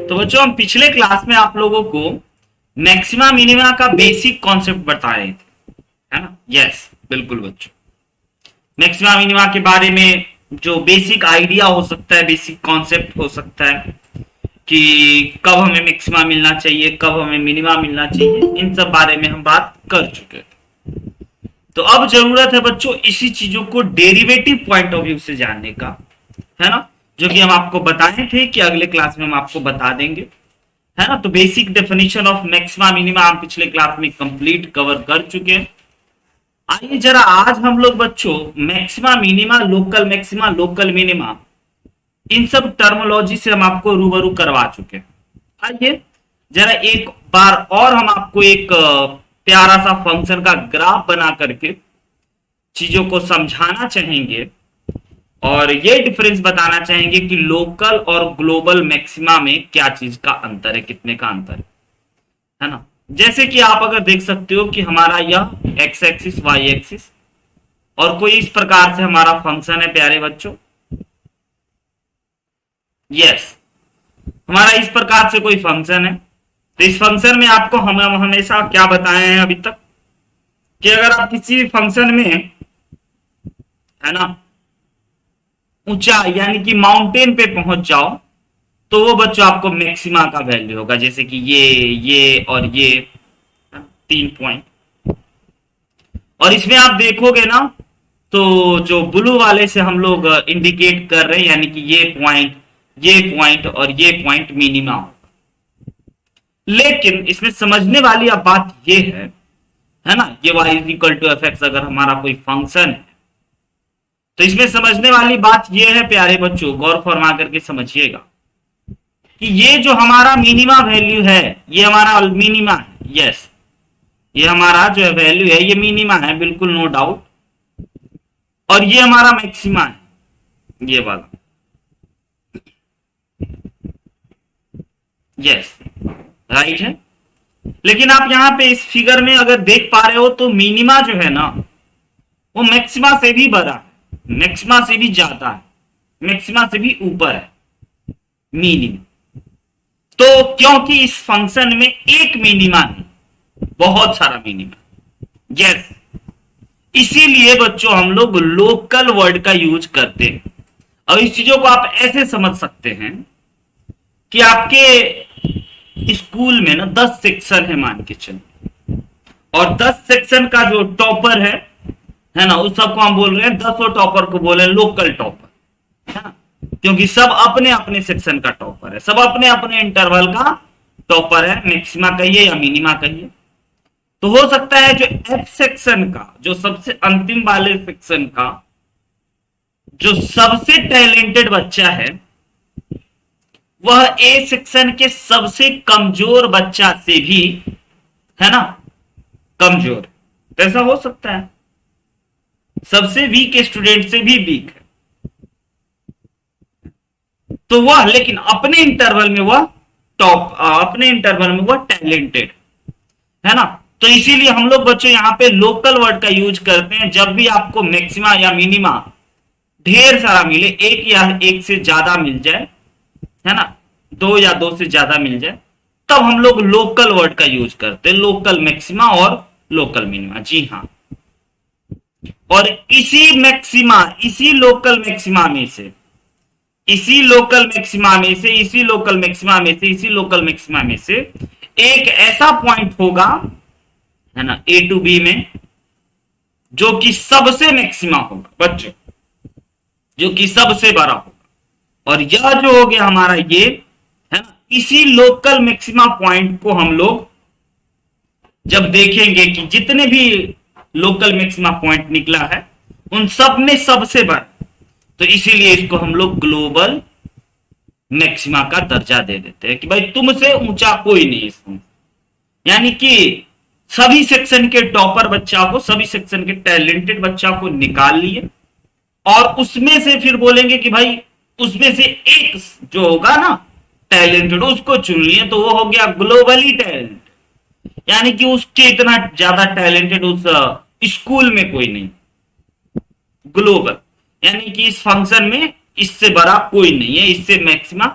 तो बच्चों हम पिछले क्लास में आप लोगों को मैक्सिमा मिनिमा का बेसिक कॉन्सेप्ट बता रहे थे, है ना? यस, बिल्कुल बच्चों। मैक्सिमा मिनिमा के बारे में जो बेसिक आइडिया हो सकता है, बेसिक कॉन्सेप्ट हो सकता है कि कब हमें मैक्सिमा मिलना चाहिए, कब हमें मिनिमा मिलना चाहिए, इन सब बारे में हम बात कर चुके थे। तो अब जरूरत है बच्चों इसी चीजों को डेरिवेटिव पॉइंट ऑफ व्यू से जानने का, है ना? जो कि हम आपको बताए थे कि अगले क्लास में हम आपको बता देंगे, है ना? तो basic definition of maxima minima हम पिछले क्लास में कंप्लीट कवर कर चुके हैं। आइए जरा आज हम लोग बच्चों maxima minima, local maxima, local minima, इन सब टर्मोलॉजी से हम आपको रूबरू करवा चुके हैं। आइए जरा एक बार और हम आपको एक प्यारा सा फंक्शन का ग्राफ बना करके चीजों को समझाना चाहेंगे और ये डिफरेंस बताना चाहेंगे कि लोकल और ग्लोबल मैक्सिमा में क्या चीज का अंतर है, कितने का अंतर है ना? जैसे कि आप अगर देख सकते हो कि हमारा यह एक्स एक्सिस, वाई एक्सिस और कोई इस प्रकार से हमारा फंक्शन है प्यारे बच्चों। यस, हमारा इस प्रकार से कोई फंक्शन है। तो इस फंक्शन में आपको हम हमेशा क्या बताए हैं अभी तक कि अगर आप किसी भी फंक्शन में, है ना, ऊंचाई यानी कि माउंटेन पे पहुंच जाओ तो वो बच्चों आपको मैक्सिमा का वैल्यू होगा। जैसे कि ये और ये 3 पॉइंट। और इसमें आप देखोगे ना तो जो ब्लू वाले से हम लोग इंडिकेट कर रहे हैं, यानी कि ये पॉइंट और ये पॉइंट मिनिमा होगा। लेकिन इसमें समझने वाली अब बात ये है ना, ये y is equal to f x अगर हमारा कोई फंक्शन है तो इसमें समझने वाली बात यह है प्यारे बच्चों, गौर फरमा करके समझिएगा कि ये जो हमारा मिनिमा वैल्यू है ये हमारा मिनिमा है। यस, ये हमारा जो वैल्यू है ये मिनिमा है, बिल्कुल नो डाउट। और ये हमारा मैक्सिमा है, ये वाला। यस, राइट है। लेकिन आप यहां पे इस फिगर में अगर देख पा रहे हो तो मिनिमा जो है ना वो मैक्सिमा से भी बड़ा है, मैक्सिमा से भी ज्यादा है, मैक्सिमा से भी ऊपर है मिनिमा। तो क्योंकि इस फंक्शन में एक मिनिमा नहीं, बहुत सारा मिनिमा। यस, इसीलिए बच्चों हम लोग लोकल वर्ड का यूज करते हैं। और इस चीजों को आप ऐसे समझ सकते हैं कि आपके स्कूल में ना 10 सेक्शन है मान के चलो, और 10 सेक्शन का जो टॉपर है ना, उस सबको हम बोल रहे हैं 10 टॉपर को बोले लोकल टॉपर, है ना? क्योंकि सब अपने अपने सेक्शन का टॉपर है, सब अपने अपने इंटरवल का टॉपर है, मैक्सिमा कहिए या मिनिमा कहिए। तो हो सकता है जो एफ सेक्शन का, जो सबसे अंतिम वाले सेक्शन का जो सबसे टैलेंटेड बच्चा है वह ए सेक्शन के सबसे कमजोर बच्चा से भी, है ना, कमजोर। ऐसा हो सकता है, सबसे वीक स्टूडेंट से भी वीक है तो वह, लेकिन अपने इंटरवल में वह टॉप, अपने इंटरवल में वह टैलेंटेड, है ना? तो इसीलिए हम लोग बच्चों यहां पे लोकल वर्ड का यूज करते हैं जब भी आपको मैक्सिमा या मिनिमा ढेर सारा मिले, एक या एक से ज्यादा मिल जाए, है ना, 2 या 2 से ज्यादा मिल जाए, तब हम लोग लोकल वर्ड का यूज करते हैं, लोकल मैक्सिमा और लोकल मिनिमा। जी हाँ, और इसी मैक्सिमा, इसी लोकल मैक्सिमा में से, इसी लोकल मैक्सिमा में से, इसी लोकल मैक्सिमा में से, इसी लोकल मैक्सिमा में से एक ऐसा पॉइंट होगा, है ना, ए टू बी में, जो कि सबसे मैक्सिमा होगा बच्चों, जो कि सबसे बड़ा होगा। और यह जो हो गया हमारा ये, है ना, इसी लोकल मैक्सिमा पॉइंट को हम लोग जब देखेंगे कि जितने भी लोकल मैक्सिमा पॉइंट निकला है उन सब में सबसे बड़ा, तो इसीलिए इसको हम लोग ग्लोबल मैक्सिमा का दर्जा दे देते हैं कि भाई तुमसे ऊंचा कोई नहीं इसमें। यानी कि सभी सेक्शन के टॉपर बच्चा को, सभी सेक्शन के टैलेंटेड बच्चा को निकाल लिए और उसमें से फिर बोलेंगे कि भाई उसमें से एक जो होगा ना टैलेंटेड उसको चुन लिए, तो वो हो गया ग्लोबली टैलेंटेड। यानी कि उसके इतना ज्यादा टैलेंटेड उस स्कूल में कोई नहीं, ग्लोबल। यानी कि इस फंक्शन में इससे बड़ा कोई नहीं है, इससे मैक्सिमा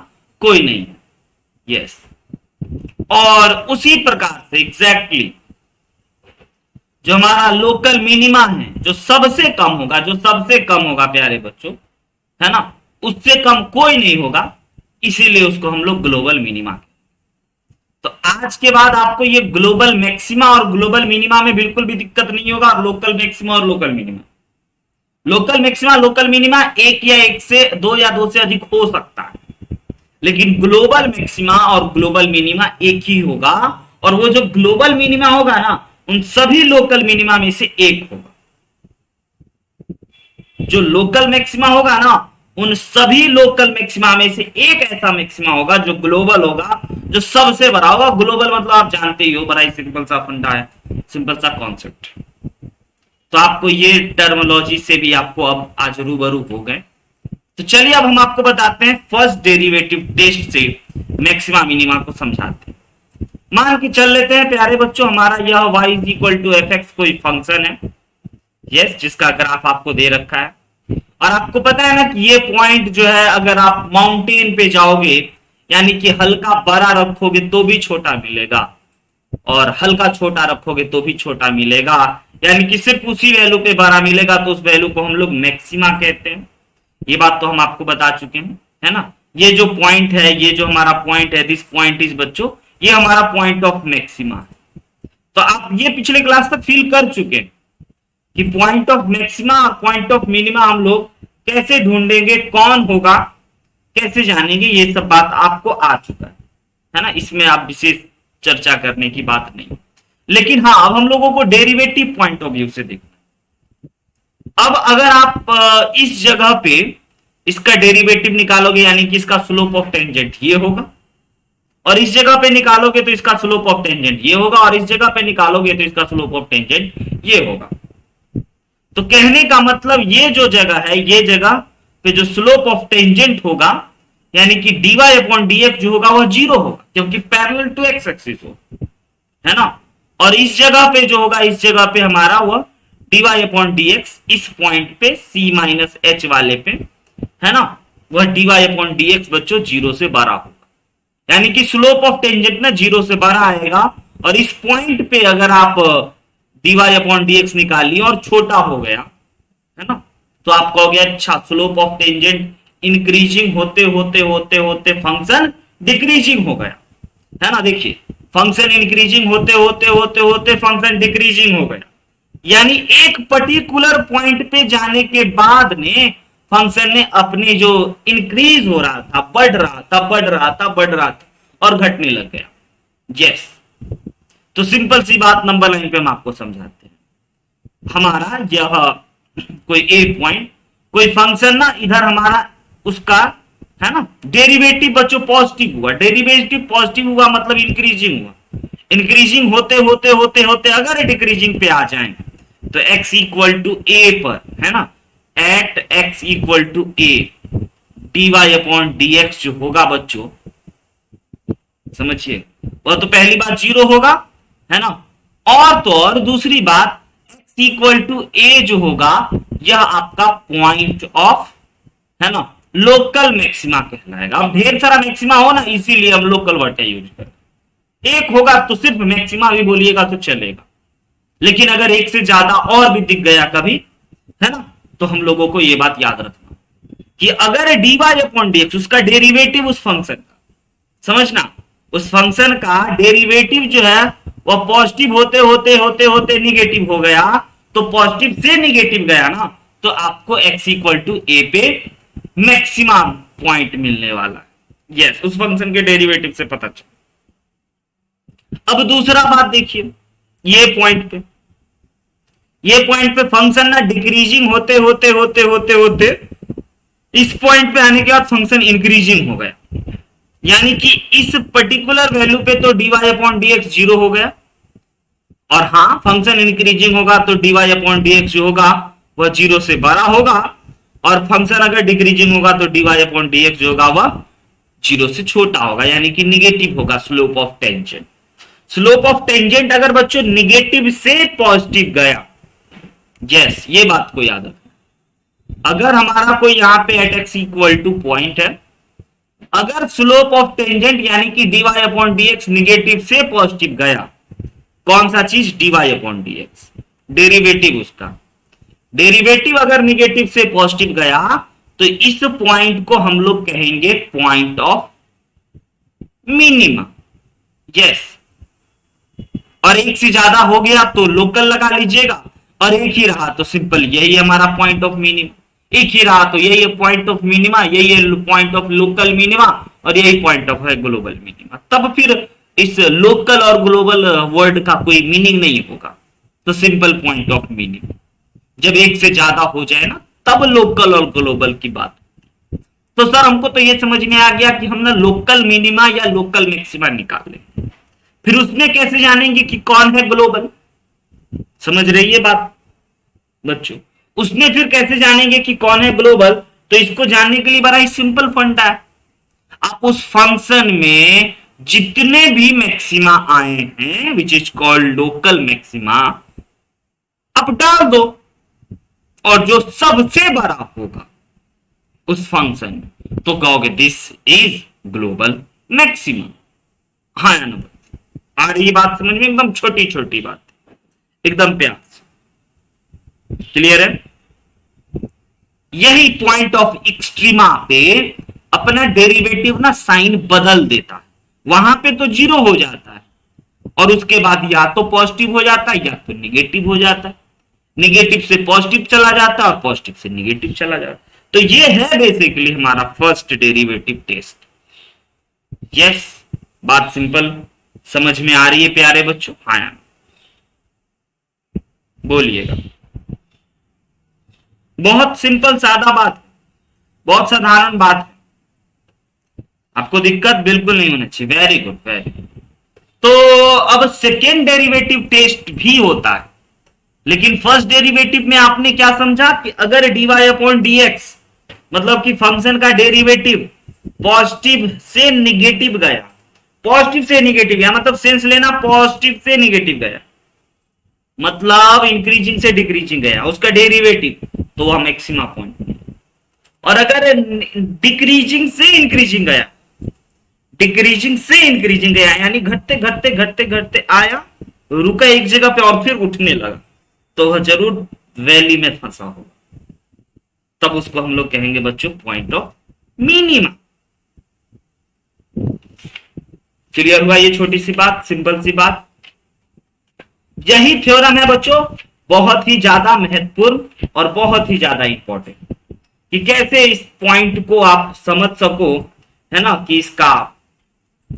कोई नहीं है। यस। और उसी प्रकार से एग्जैक्टली जो हमारा लोकल मिनिमा है, जो सबसे कम होगा, जो सबसे कम होगा प्यारे बच्चों, है ना, उससे कम कोई नहीं होगा, इसीलिए उसको हम लोग ग्लोबल मिनिमा। तो आज के बाद आपको ये ग्लोबल मैक्सिमा और ग्लोबल मिनिमा में बिल्कुल भी दिक्कत नहीं होगा। और लोकल मैक्सिमा और local minima, local maxima local minima एक या एक से दो या दो से अधिक हो सकता है, लेकिन ग्लोबल मैक्सिमा और ग्लोबल मिनिमा एक ही होगा। और वो जो ग्लोबल मिनिमा होगा ना, उन सभी लोकल मिनिमा में से एक होगा। जो लोकल मैक्सिमा होगा ना, उन सभी लोकल मैक्सिमा में से एक ऐसा मैक्सिमा होगा जो ग्लोबल होगा, जो सबसे बड़ा होगा। ग्लोबल मतलब आप जानते ही हो, बड़ा ही सिंपल सा फंडा है, सिंपल सा कॉन्सेप्ट। तो आपको ये टर्मोलॉजी से भी आपको अब आज रूबरू हो गए। तो चलिए अब हम आपको बताते हैं फर्स्ट डेरिवेटिव टेस्ट से मैक्सिमा मिनिमा को समझाते हैं। मान के चल लेते हैं प्यारे बच्चों, हमारा यह y is equal to f x कोई फंक्शन है, यस, जिसका ग्राफ आपको दे रखा है। और आपको पता है ना कि ये पॉइंट जो है, अगर आप माउंटेन पे जाओगे, यानी कि हल्का बड़ा रखोगे तो भी छोटा मिलेगा, और हल्का छोटा रखोगे तो भी छोटा मिलेगा, यानी कि सिर्फ उसी वैल्यू पे बड़ा मिलेगा, तो उस वैल्यू को हम लोग मैक्सिमा कहते हैं। ये बात तो हम आपको बता चुके हैं, है ना। ये जो पॉइंट है, ये जो हमारा पॉइंट है, दिस पॉइंट इज बच्चों, ये हमारा पॉइंट ऑफ मैक्सिमा है। तो आप ये पिछले क्लास तक फील कर चुके हैं कि पॉइंट ऑफ मैक्सिमा और पॉइंट ऑफ मिनिमा हम लोग कैसे ढूंढेंगे, कौन होगा, कैसे जानेंगे, ये सब बात आपको आ चुका है ना। इसमें आप विशेष चर्चा करने की बात नहीं। लेकिन हाँ, अब हम लोगों को डेरिवेटिव पॉइंट ऑफ व्यू से देखना। अब अगर आप इस जगह पे इसका डेरिवेटिव निकालोगे, यानी कि इसका स्लोप ऑफ टेंजेंट ये होगा, और इस जगह पे निकालोगे तो इसका स्लोप ऑफ टेंजेंट ये होगा, और इस जगह पे निकालोगे तो इसका स्लोप ऑफ टेंजेंट ये होगा। तो कहने का मतलब ये जो जगह है, ये जगह पे जो स्लोप ऑफ टेंजेंट होगा, यानी कि dy अपॉन dx जो होगा वह जीरो होगा, क्योंकि पैरेलल टू एक्स एक्सिस हो, है ना। और इस जगह पे जो होगा, इस जगह पे हमारा वह dy अपॉन dx इस पॉइंट पे c माइनस h वाले पे, है ना, वह dy अपॉन dx बच्चों जीरो से बड़ा होगा, यानी कि स्लोप ऑफ टेंजेंट ना जीरो से बड़ा आएगा। और इस पॉइंट पे अगर आप dy अपॉन dx निकालिए और छोटा हो गया, है ना, तो आप कहोगे अच्छा स्लोप ऑफ टेंजेंट इंक्रीजिंग होते होते होते होते फंक्शन डिक्रीजिंग हो गया, है ना। देखिए, फंक्शन इंक्रीजिंग होते होते होते होते फंक्शन डिक्रीजिंग हो गया, यानी एक पर्टिकुलर पॉइंट पे जाने के बाद में फंक्शन ने अपने जो इंक्रीज हो रहा था, बढ़ रहा था, बढ़ रहा था, बढ़ रहा था, और घटने लग गया। यस, तो सिंपल सी बात नंबर लाइन पे हम आपको समझाते हैं। हमारा यह कोई ए पॉइंट, कोई फंक्शन ना, इधर हमारा उसका, है ना, डेरिवेटिव बच्चों पॉजिटिव हुआ। डेरिवेटिव पॉजिटिव हुआ मतलब इंक्रीजिंग हुआ। इंक्रीजिंग होते होते होते होते अगर डिक्रीजिंग पे आ जाए तो x इक्वल टू ए पर, है ना, at x equal to a dy upon dx जो होगा बच्चों, समझिए, वह तो पहली बात जीरो होगा, है ना। और तो और दूसरी बात, x इक्वल टू ए जो होगा यह आपका पॉइंट ऑफ, है ना, लोकल मैक्सिमा कहलाएगा। अब ढेर सारा मैक्सिमा हो ना, इसीलिए हम लोकल वर्ड का यूज करते। एक होगा तो सिर्फ मैक्सिमा भी बोलिएगा तो चलेगा, लेकिन अगर एक से ज्यादा और भी दिख गया कभी, है ना, तो हम लोगों को यह बात याद रखना कि अगर dy अपॉन dx उसका डेरिवेटिव उस फंक्शन का, समझना, उस फंक्शन का डेरिवेटिव जो है वह पॉजिटिव होते होते होते होते निगेटिव हो गया, तो पॉजिटिव से निगेटिव गया ना, तो आपको x इक्वल टू ए पे मैक्सिमम पॉइंट मिलने वाला है। यस, उस फंक्शन के डेरिवेटिव से पता चला। अब दूसरा बात देखिए, ये पॉइंट पे फंक्शन ना डिक्रीजिंग होते होते होते होते होते इस पॉइंट पे आने के बाद फंक्शन इंक्रीजिंग हो गया, यानी कि इस पर्टिकुलर वैल्यू पे तो dy अपॉन dx जीरो हो गया, और हाँ फंक्शन इंक्रीजिंग होगा तो dy अपॉन dx जो होगा वह जीरो से बड़ा होगा, और फंक्शन अगर डिक्रीजिंग होगा तो dy अपॉन dx जो होगा वह जीरो से छोटा होगा, यानी कि निगेटिव होगा slope of tangent. Slope of tangent अगर बच्चों निगेटिव से पॉजिटिव गया, यस, ये बात को याद रखना। अगर हमारा कोई यहां पे at x equal to point है, अगर स्लोप ऑफ टेंजेंट यानी कि dy अपॉन dx निगेटिव से पॉजिटिव गया, कौन सा चीज, dy अपॉन dx, डेरिवेटिव उसका, डेरिवेटिव अगर निगेटिव से पॉजिटिव गया तो इस पॉइंट को हम लोग कहेंगे पॉइंट ऑफ मिनिमा। यस, और एक से ज्यादा हो गया तो लोकल लगा लीजिएगा, और एक ही रहा तो सिंपल यही हमारा पॉइंट ऑफ मिनिमा, एक ही रहा तो यही है पॉइंट ऑफ मिनिमा, यही है पॉइंट ऑफ लोकल मिनिमा, और यही पॉइंट ऑफ है ग्लोबल मिनिमा। तब फिर इस लोकल और ग्लोबल वर्ड का कोई मीनिंग नहीं होगा, तो सिंपल पॉइंट ऑफ मिनिमा। जब एक से ज्यादा हो जाए ना तब लोकल और ग्लोबल की बात। तो सर हमको तो ये समझ में आ गया कि हम ना लोकल मिनिमा या लोकल मैक्सिमा निकाल लें, फिर उसमें कैसे जानेंगे कि कौन है ग्लोबल, समझ रही है बात बच्चों, उसमें फिर कैसे जानेंगे कि कौन है ग्लोबल। तो इसको जानने के लिए बड़ा ही सिंपल फंडा है, आप उस फंक्शन में जितने भी मैक्सिमा आए हैं विच इज कॉल्ड लोकल मैक्सिमा, आप डाल दो, और जो सबसे बड़ा होगा उस फंक्शन में तो कहोगे दिस इज ग्लोबल मैक्सिमम। हाँ या ना, आ रही बात समझ में, एकदम छोटी छोटी बात, एकदम प्यार से क्लियर है। यही पॉइंट ऑफ एक्सट्रीमा पे अपना डेरिवेटिव ना साइन बदल देता है, वहां पे तो जीरो हो जाता है और उसके बाद या तो पॉजिटिव हो जाता है या तो निगेटिव हो जाता है, निगेटिव से पॉजिटिव चला जाता है और पॉजिटिव से निगेटिव चला जाता है। तो ये है बेसिकली हमारा फर्स्ट डेरिवेटिव टेस्ट। यस, बात सिंपल समझ में आ रही है प्यारे बच्चों? हाँ बोलिएगा। बहुत सिंपल सादा बात, बहुत साधारण बात है, आपको दिक्कत बिल्कुल नहीं होना चाहिए। Very good, very good. तो अब सेकेंड डेरिवेटिव टेस्ट भी होता है, लेकिन फर्स्ट डेरिवेटिव में आपने क्या समझा कि अगर dy अपॉन dx मतलब कि फंक्शन का डेरिवेटिव पॉजिटिव से निगेटिव गया, पॉजिटिव से निगेटिव गया मतलब सेंस लेना, पॉजिटिव से निगेटिव गया मतलब इंक्रीजिंग से डिक्रीजिंग गया उसका डेरिवेटिव, तो वह मैक्सिमा पॉइंट। और अगर डिक्रीजिंग से इंक्रीजिंग गया, डिक्रीजिंग से इंक्रीजिंग गया यानी घटते घटते घटते घटते आया, रुका एक जगह पे और फिर उठने लगा, तो वह जरूर वैली में फंसा होगा, तब उसको हम लोग कहेंगे बच्चों पॉइंट ऑफ मिनिमा। क्लियर हुआ ये छोटी सी बात, सिंपल सी बात। यही थ्योरम है बच्चों बहुत ही ज्यादा महत्वपूर्ण और बहुत ही ज्यादा इंपॉर्टेंट, कि कैसे इस पॉइंट को आप समझ सको, है ना, कि इसका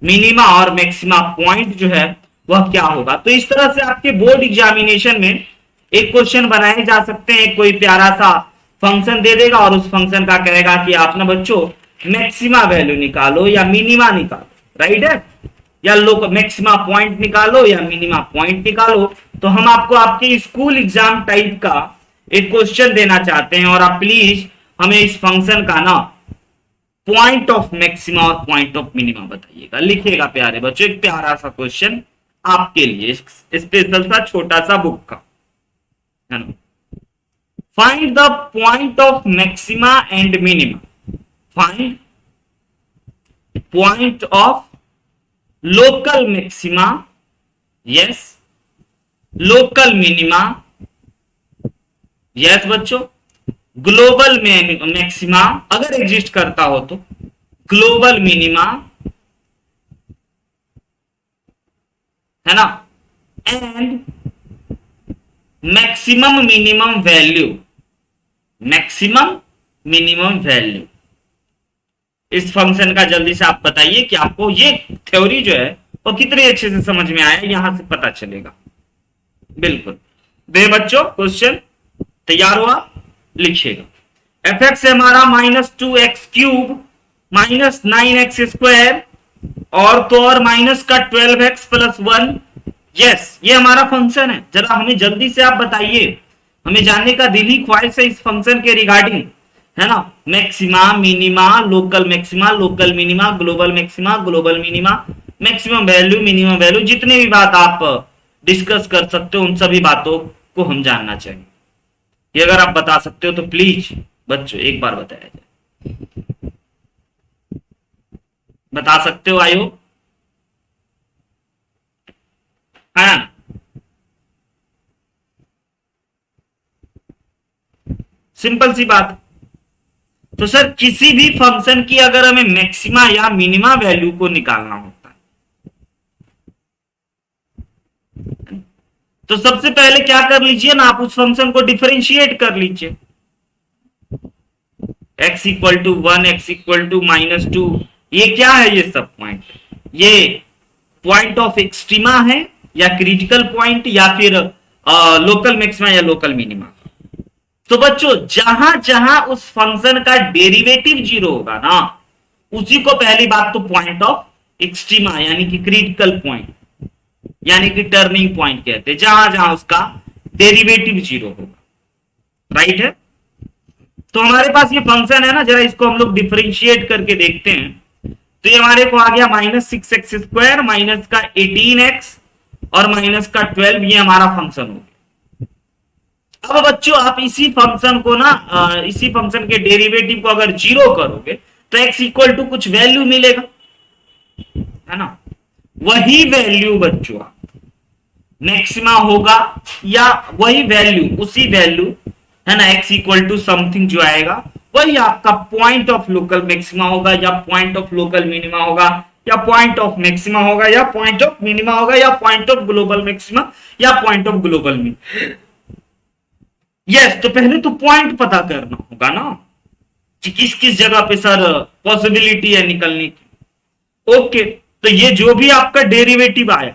मिनिमा और मैक्सिमा पॉइंट जो है वह क्या होगा। तो इस तरह से आपके बोर्ड एग्जामिनेशन में एक क्वेश्चन बनाए जा सकते हैं, कोई प्यारा सा फंक्शन दे देगा और उस फंक्शन का कहेगा कि आप ना बच्चों मैक्सिमा वैल्यू निकालो या मिनिमा निकालो, राइट है, या लोग मैक्सिमा पॉइंट निकालो या मिनिमा पॉइंट निकालो। तो हम आपको आपके स्कूल एग्जाम टाइप का एक क्वेश्चन देना चाहते हैं और आप प्लीज हमें इस फंक्शन का ना पॉइंट ऑफ मैक्सिमा और पॉइंट ऑफ मिनिमा बताइएगा। लिखिएगा प्यारे बच्चों, एक प्यारा सा क्वेश्चन आपके लिए, स्पेशल सा छोटा सा बुक का, है ना। Find the point of maxima and minima, find point of local maxima, yes, local minima, yes बच्चों, ग्लोबल मैक्सिमा अगर एग्जिस्ट करता हो तो, ग्लोबल मिनिमा, है ना, and maximum minimum value, maximum minimum value. इस फंक्शन का जल्दी से आप बताइए कि आपको ये थ्योरी जो है वो कितने अच्छे से समझ में आया, यहां से पता चलेगा। बिल्कुल दे बच्चों, क्वेश्चन तैयार हुआ, लिखिएगा। एफ एक्स हमारा -2x³ -9x², और तो और माइनस का 12x+1। यस, ये हमारा फंक्शन है। जरा हमें जल्दी से आप बताइए, हमें जानने का दिल ही ख्वाहिश है इस फंक्शन के रिगार्डिंग, है ना। Maxima, minima, local maxima, local minima, global maxima, global minima, maximum value, minimum value, जितने भी बात आप डिस्कस कर सकते हो उन सभी बातों को हम जानना चाहिए। ये अगर आप बता सकते हो तो प्लीज बच्चों एक बार बताया जाए। बता सकते हो? आयो है सिंपल सी बात। तो सर किसी भी फंक्शन की अगर हमें मैक्सिमा या मिनिमा वैल्यू को निकालना होता है तो सबसे पहले क्या कर लीजिए ना, आप उस फंक्शन को डिफरेंशिएट कर लीजिए। x equal to 1, x equal to -2, ये क्या है? ये सब पॉइंट, ये पॉइंट ऑफ एक्सट्रीमा है या क्रिटिकल पॉइंट या फिर लोकल मैक्सिमा या लोकल मिनिमा। तो बच्चों जहां जहां उस फंक्शन का डेरिवेटिव जीरो होगा ना, उसी को पहली बात तो पॉइंट ऑफ एक्सट्रीमा यानी कि क्रिटिकल पॉइंट यानी कि टर्निंग पॉइंट कहते हैं, जहां जहां उसका डेरिवेटिव जीरो होगा। राइट है? तो हमारे पास ये फंक्शन है ना, जरा इसको हम लोग डिफरेंशिएट करके देखते हैं। तो ये हमारे को आ गया -6x² माइनस का 18x और माइनस का 12, ये हमारा फंक्शन हो गया। अब बच्चों आप इसी फंक्शन को ना इसी फंक्शन के डेरिवेटिव को अगर जीरो करोगे तो x इक्वल टू कुछ वैल्यू मिलेगा, है ना? वही वैल्यू बच्चों मैक्सिमा होगा या वही वैल्यू, उसी वैल्यू, है ना, x इक्वल टू समथिंग जो आएगा वही आपका पॉइंट ऑफ लोकल मैक्सिमा होगा या पॉइंट ऑफ लोकल मिनिमा होगा या पॉइंट ऑफ मैक्सिमा होगा या पॉइंट ऑफ मिनिमा होगा या पॉइंट ऑफ ग्लोबल मैक्सिमा या point of global minima. Yes, तो पहले तो पॉइंट पता करना होगा ना कि किस किस जगह पे सर पॉसिबिलिटी है निकलने की। ओके, तो ये जो भी आपका डेरिवेटिव आया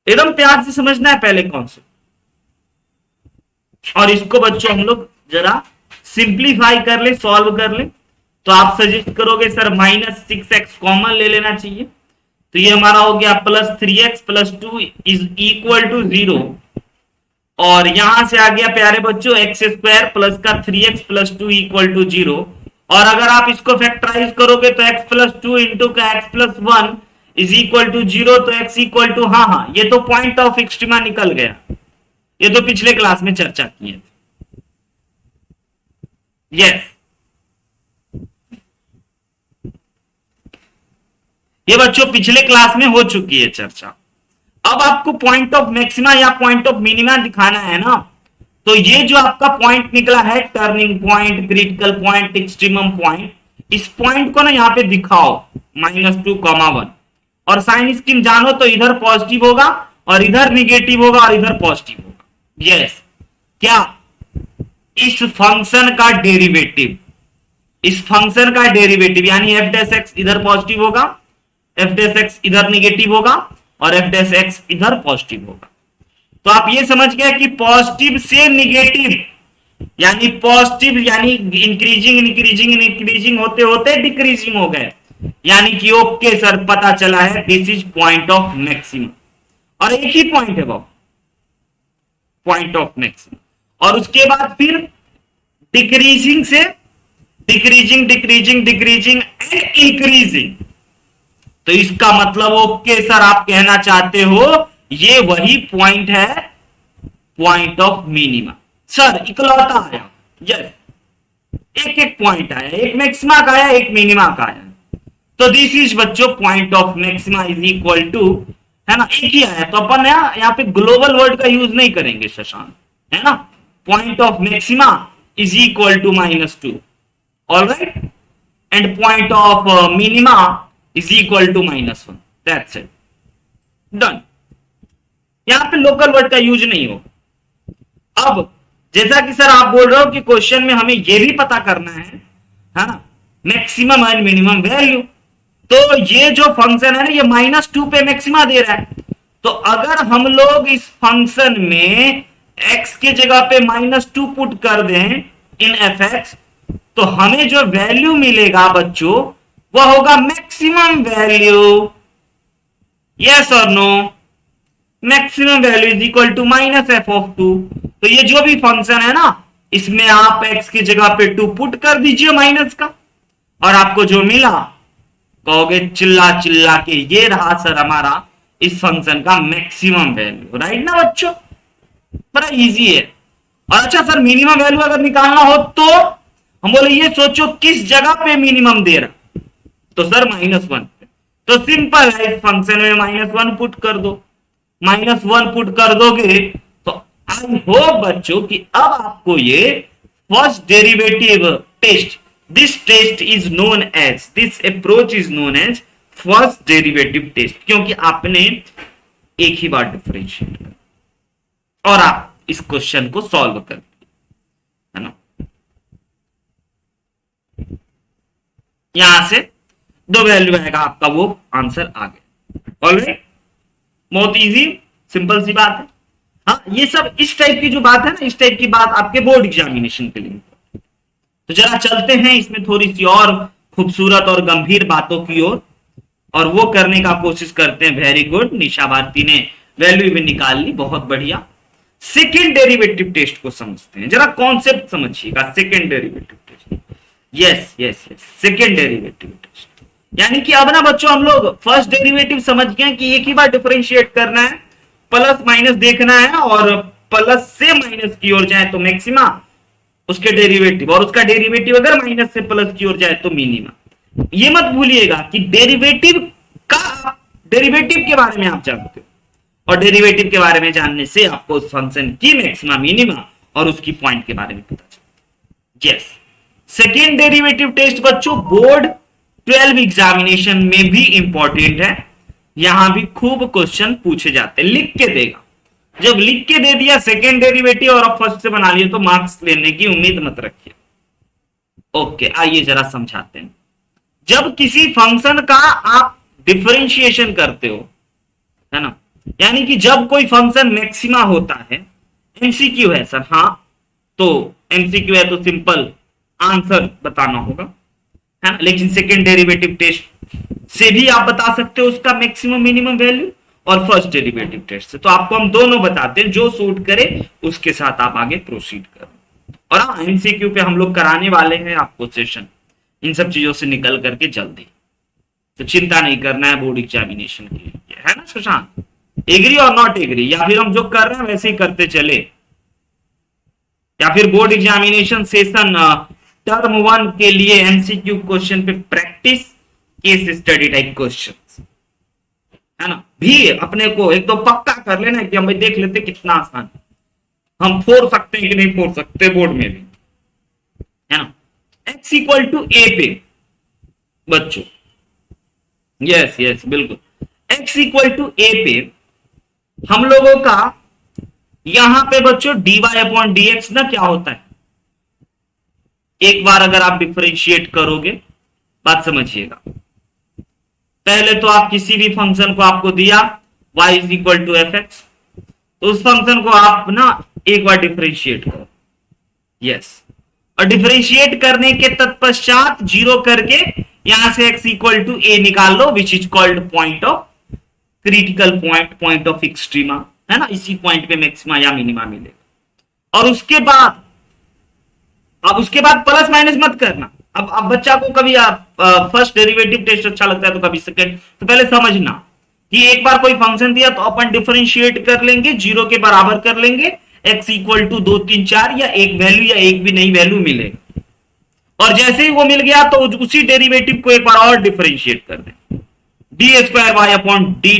एकदम प्यार से समझना है पहले कौन से, और इसको बच्चों हम लोग जरा सिंप्लीफाई कर ले, सॉल्व कर ले। तो आप सजेस्ट करोगे सर -6x कॉमन ले लेना चाहिए, तो ये हमारा हो गया +3x + 2 इज इक्वल टू 0, और यहां से आ गया प्यारे बच्चों x² प्लस का 3x + 2 इक्वल टू 0, और अगर आप इसको फैक्टराइज करोगे तो x + 2 इंटू का x + 1 इज इक्वल टू 0, तो x इक्वल टू, हाँ ये तो पॉइंट ऑफ एक्सट्रीमा निकल गया, ये तो पिछले क्लास में चर्चा की है। यस, ये बच्चों पिछले क्लास में हो चुकी है चर्चा। अब आपको पॉइंट ऑफ मैक्सिमा या पॉइंट ऑफ मिनिमा दिखाना है ना, तो ये जो आपका पॉइंट निकला है, turning point, critical point, extremum point, इस पॉइंट को ना यहां पे दिखाओ -2, 1, और साइन स्कीम जानो तो इधर पॉजिटिव होगा और इधर निगेटिव होगा और इधर पॉजिटिव होगा। यस, क्या इस फंक्शन का डेरिवेटिव, इस फंक्शन का डेरिवेटिव यानी f' इधर पॉजिटिव होगा, f' इधर निगेटिव होगा और f' इधर पॉजिटिव होगा। तो आप ये समझ गए कि पॉजिटिव से निगेटिव यानी पॉजिटिव यानी इंक्रीजिंग इंक्रीजिंग इंक्रीजिंग होते होते डिक्रीजिंग हो गए, यानी कि ओके सर पता चला है this is point of maximum, और एक ही पॉइंट है वो पॉइंट ऑफ मैक्सिमम। और उसके बाद फिर डिक्रीजिंग से decreasing decreasing decreasing and increasing, तो इसका मतलब ओके सर आप कहना चाहते हो ये वही पॉइंट है पॉइंट ऑफ मिनिमा। सर इकलौता आया, यस, एक एक पॉइंट आया, एक मैक्सिमा का आया, एक मिनिमा का आया, तो दिस इज बच्चों point of maxima is equal to, है ना, एक ही आया। तो अपन यहाँ पे ग्लोबल वर्ड का यूज नहीं करेंगे शशांक, है ना, point of maxima is equal to -2, alright, and point of minima is equal to -1, that's it, done. यहां पे लोकल वर्ड का यूज नहीं हो। अब जैसा कि सर आप बोल रहे हो कि क्वेश्चन में हमें यह भी पता करना है ना, मैक्सिमम एंड मिनिमम वैल्यू, तो ये जो फंक्शन है ना ये -2 पे मैक्सिमा दे रहा है, तो अगर हम लोग इस फंक्शन में x के जगह पे -2 पुट कर दें इन fx, तो हमें जो वैल्यू मिलेगा बच्चों वह होगा मैक्सिमम वैल्यू, यस और no, maximum value is equal to -f(2). तो ये जो भी फंक्शन है ना इसमें आप x की जगह पे 2 पुट कर दीजिए माइनस का, और आपको जो मिला कहोगे चिल्ला चिल्ला के ये रहा सर हमारा इस फंक्शन का मैक्सिमम वैल्यू, राइट ना बच्चों, बड़ा इजी है। और अच्छा सर मिनिमम वैल्यू अगर निकालना हो तो हम बोले ये सोचो किस जगह पे मिनिमम दे रहा, तो सर -1 पे, तो सिंपल है, इस फंक्शन में -1 पुट कर दो। -1 पुट कर दोगे तो आई होप बच्चों कि अब आपको ये first derivative test, this test is known as, this approach is known as first derivative test, क्योंकि आपने एक ही बार डिफरेंशिएट कर और आप इस क्वेश्चन को सॉल्व कर, है ना। यहां से 2 वैल्यू आएगा आपका, वो आंसर आ गया। ऑलराइट, बहुत इजी, सिंपल सी बात है। हाँ, ये सब इस टाइप की जो बात है ना, इस टाइप की बात आपके बोर्ड एग्जामिनेशन के लिए। तो जरा चलते हैं इसमें थोड़ी सी और खूबसूरत और गंभीर बातों की ओर, और वो करने का कोशिश करते हैं। वेरी गुड, निशा भारती ने वैल्यू भी निकाल ली, बहुत बढ़िया। सेकेंड डेरिवेटिव टेस्ट को समझते हैं, जरा कॉन्सेप्ट समझिएगा। Second derivative test, yes yes yes, second derivative test यानी कि अब ना बच्चों हम लोग फर्स्ट डेरिवेटिव समझ गए कि एक ही बार डिफरेंशिएट करना है, प्लस माइनस देखना है, और प्लस से माइनस की ओर जाए तो मैक्सिमा उसके डेरिवेटिव, और उसका डेरिवेटिव अगर माइनस से प्लस की ओर जाए तो मिनिमा। ये मत भूलिएगा कि डेरिवेटिव के बारे में आप जानते हो, और डेरिवेटिव के बारे में जानने से आपको उस फंक्शन की मैक्सिमा, मिनिमा और उसकी पॉइंट के बारे में पता चले। यस, सेकेंड डेरिवेटिव टेस्ट बच्चों बोर्ड 12 एग्जामिनेशन में भी इंपॉर्टेंट है। यहां भी खूब क्वेश्चन पूछे जाते हैं, लिख के देगा। जब लिख के दे दिया सेकेंड डेरिवेटिव और आप फर्स्ट से बना लिए तो मार्क्स लेने की उम्मीद मत रखिए। ओके, आइए जरा समझाते हैं। जब किसी फंक्शन का आप डिफरेंशिएशन करते हो, है ना, यानी कि जब कोई फंक्शन मैक्सिमा होता है, एमसीक्यू है सर, हाँ तो एमसीक्यू है तो सिंपल आंसर बताना होगा, है ना। लेकिन सेकेंड डेरिवेटिव टेस्ट से भी आप बता सकते हो उसका मैक्सिमम मिनिमम वैल्यू, और फर्स्ट डेरिवेटिव टेस्ट से। तो आपको हम दोनों बताते हैं, जो सूट करे उसके साथ आप आगे प्रोसीड करो। और हाँ, एमसीक्यू पे हम लोग कराने वाले हैं आपको सेशन, इन सब चीजों से निकल करके जल्दी, तो चिंता नहीं करना है बोर्ड एग्जामिनेशन के लिए, है ना सुशांत। एग्री और नॉट एग्री, या फिर हम जो कर रहे हैं वैसे ही करते चले, या फिर बोर्ड एग्जामिनेशन सेशन टर्म 1 के लिए एमसीक्यू क्वेश्चन पे practice, case study type question, है ना, भी अपने को एक तो पक्का कर लेना कि हम देख लेते कितना आसान हम फोड़ सकते हैं कि नहीं फोड़ सकते बोर्ड में भी, है ना। x इक्वल टू ए पे बच्चों, यस यस बिल्कुल, x इक्वल टू ए पे हम लोगों का यहां पे बच्चों dy अपॉन dx ना क्या होता है, एक बार अगर आप डिफरेंशिएट करोगे, बात समझिएगा। पहले तो आप किसी भी फंक्शन को आपको दिया y is equal to f x, तो उस फंक्शन को आप ना एक बार डिफरेंशिएट करो, यस, और डिफरेंशिएट करने के तत्पश्चात जीरो करके यहां से x इक्वल टू ए निकाल लो, which is called point of critical point, point of extrema, है ना। इसी पॉइंट पे मैक्सिमा या मिनिमा मिलेगा। और उसके बाद अब उसके बाद प्लस माइनस मत करना। अब बच्चा को कभी फर्स्ट डेरिवेटिव टेस्ट अच्छा लगता है तो कभी सेकंड, तो पहले समझना कि एक बार कोई फंक्शन दिया तो अपन डिफरेंशिएट कर लेंगे, जीरो के बराबर कर लेंगे, x इक्वल टू 2 3 4 या एक वैल्यू या एक भी नई वैल्यू मिलेगा, और जैसे ही वो मिल गया तो उसी डेरिवेटिव को एक बार और डिफरेंशिएट कर दें, d square y upon d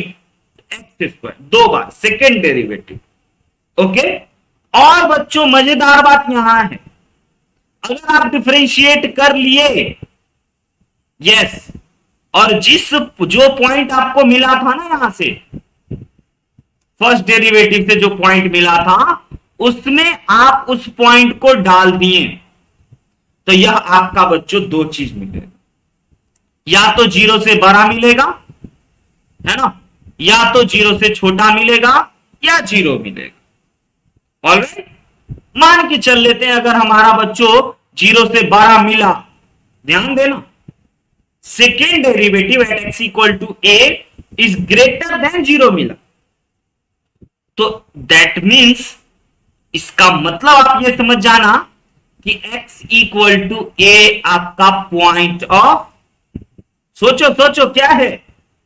x square, 2 बार सेकेंड डेरिवेटिव। ओके, और बच्चों मजेदार बात यहां है, अगर आप डिफरेंशिएट कर लिए, यस, और जो पॉइंट आपको मिला था ना यहां से फर्स्ट डेरिवेटिव से जो पॉइंट मिला था उसमें आप उस पॉइंट को डाल दिए, तो यह आपका बच्चों 2 चीज मिलेगा, या तो 0 से बड़ा मिलेगा, है ना, या तो 0 से छोटा मिलेगा, या 0 मिलेगा। ऑलराइट, मान के चल लेते हैं अगर हमारा बच्चों 0 से बड़ा मिला, ध्यान देना, second derivative at x equal to a is greater than 0 मिला, तो दैट मीन्स इसका मतलब आप ये समझ जाना कि x इक्वल टू ए आपका पॉइंट ऑफ, सोचो सोचो क्या है,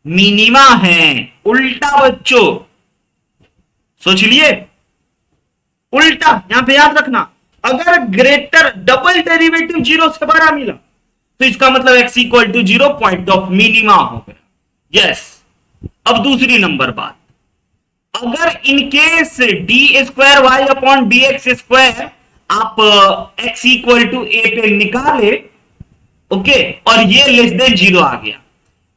मिनिमा है। उल्टा बच्चों सोच लिए, उल्टा, यहां पे याद रखना, अगर ग्रेटर डबल डेरिवेटिव 0 से बड़ा मिला तो इसका मतलब x equal to 0 point of minima हो गया। यस। अब दूसरी नंबर बात, अगर in case d square y upon d x square आप x इक्वल टू ए पे निकाले, ओके, और ये लेस देन 0 आ गया,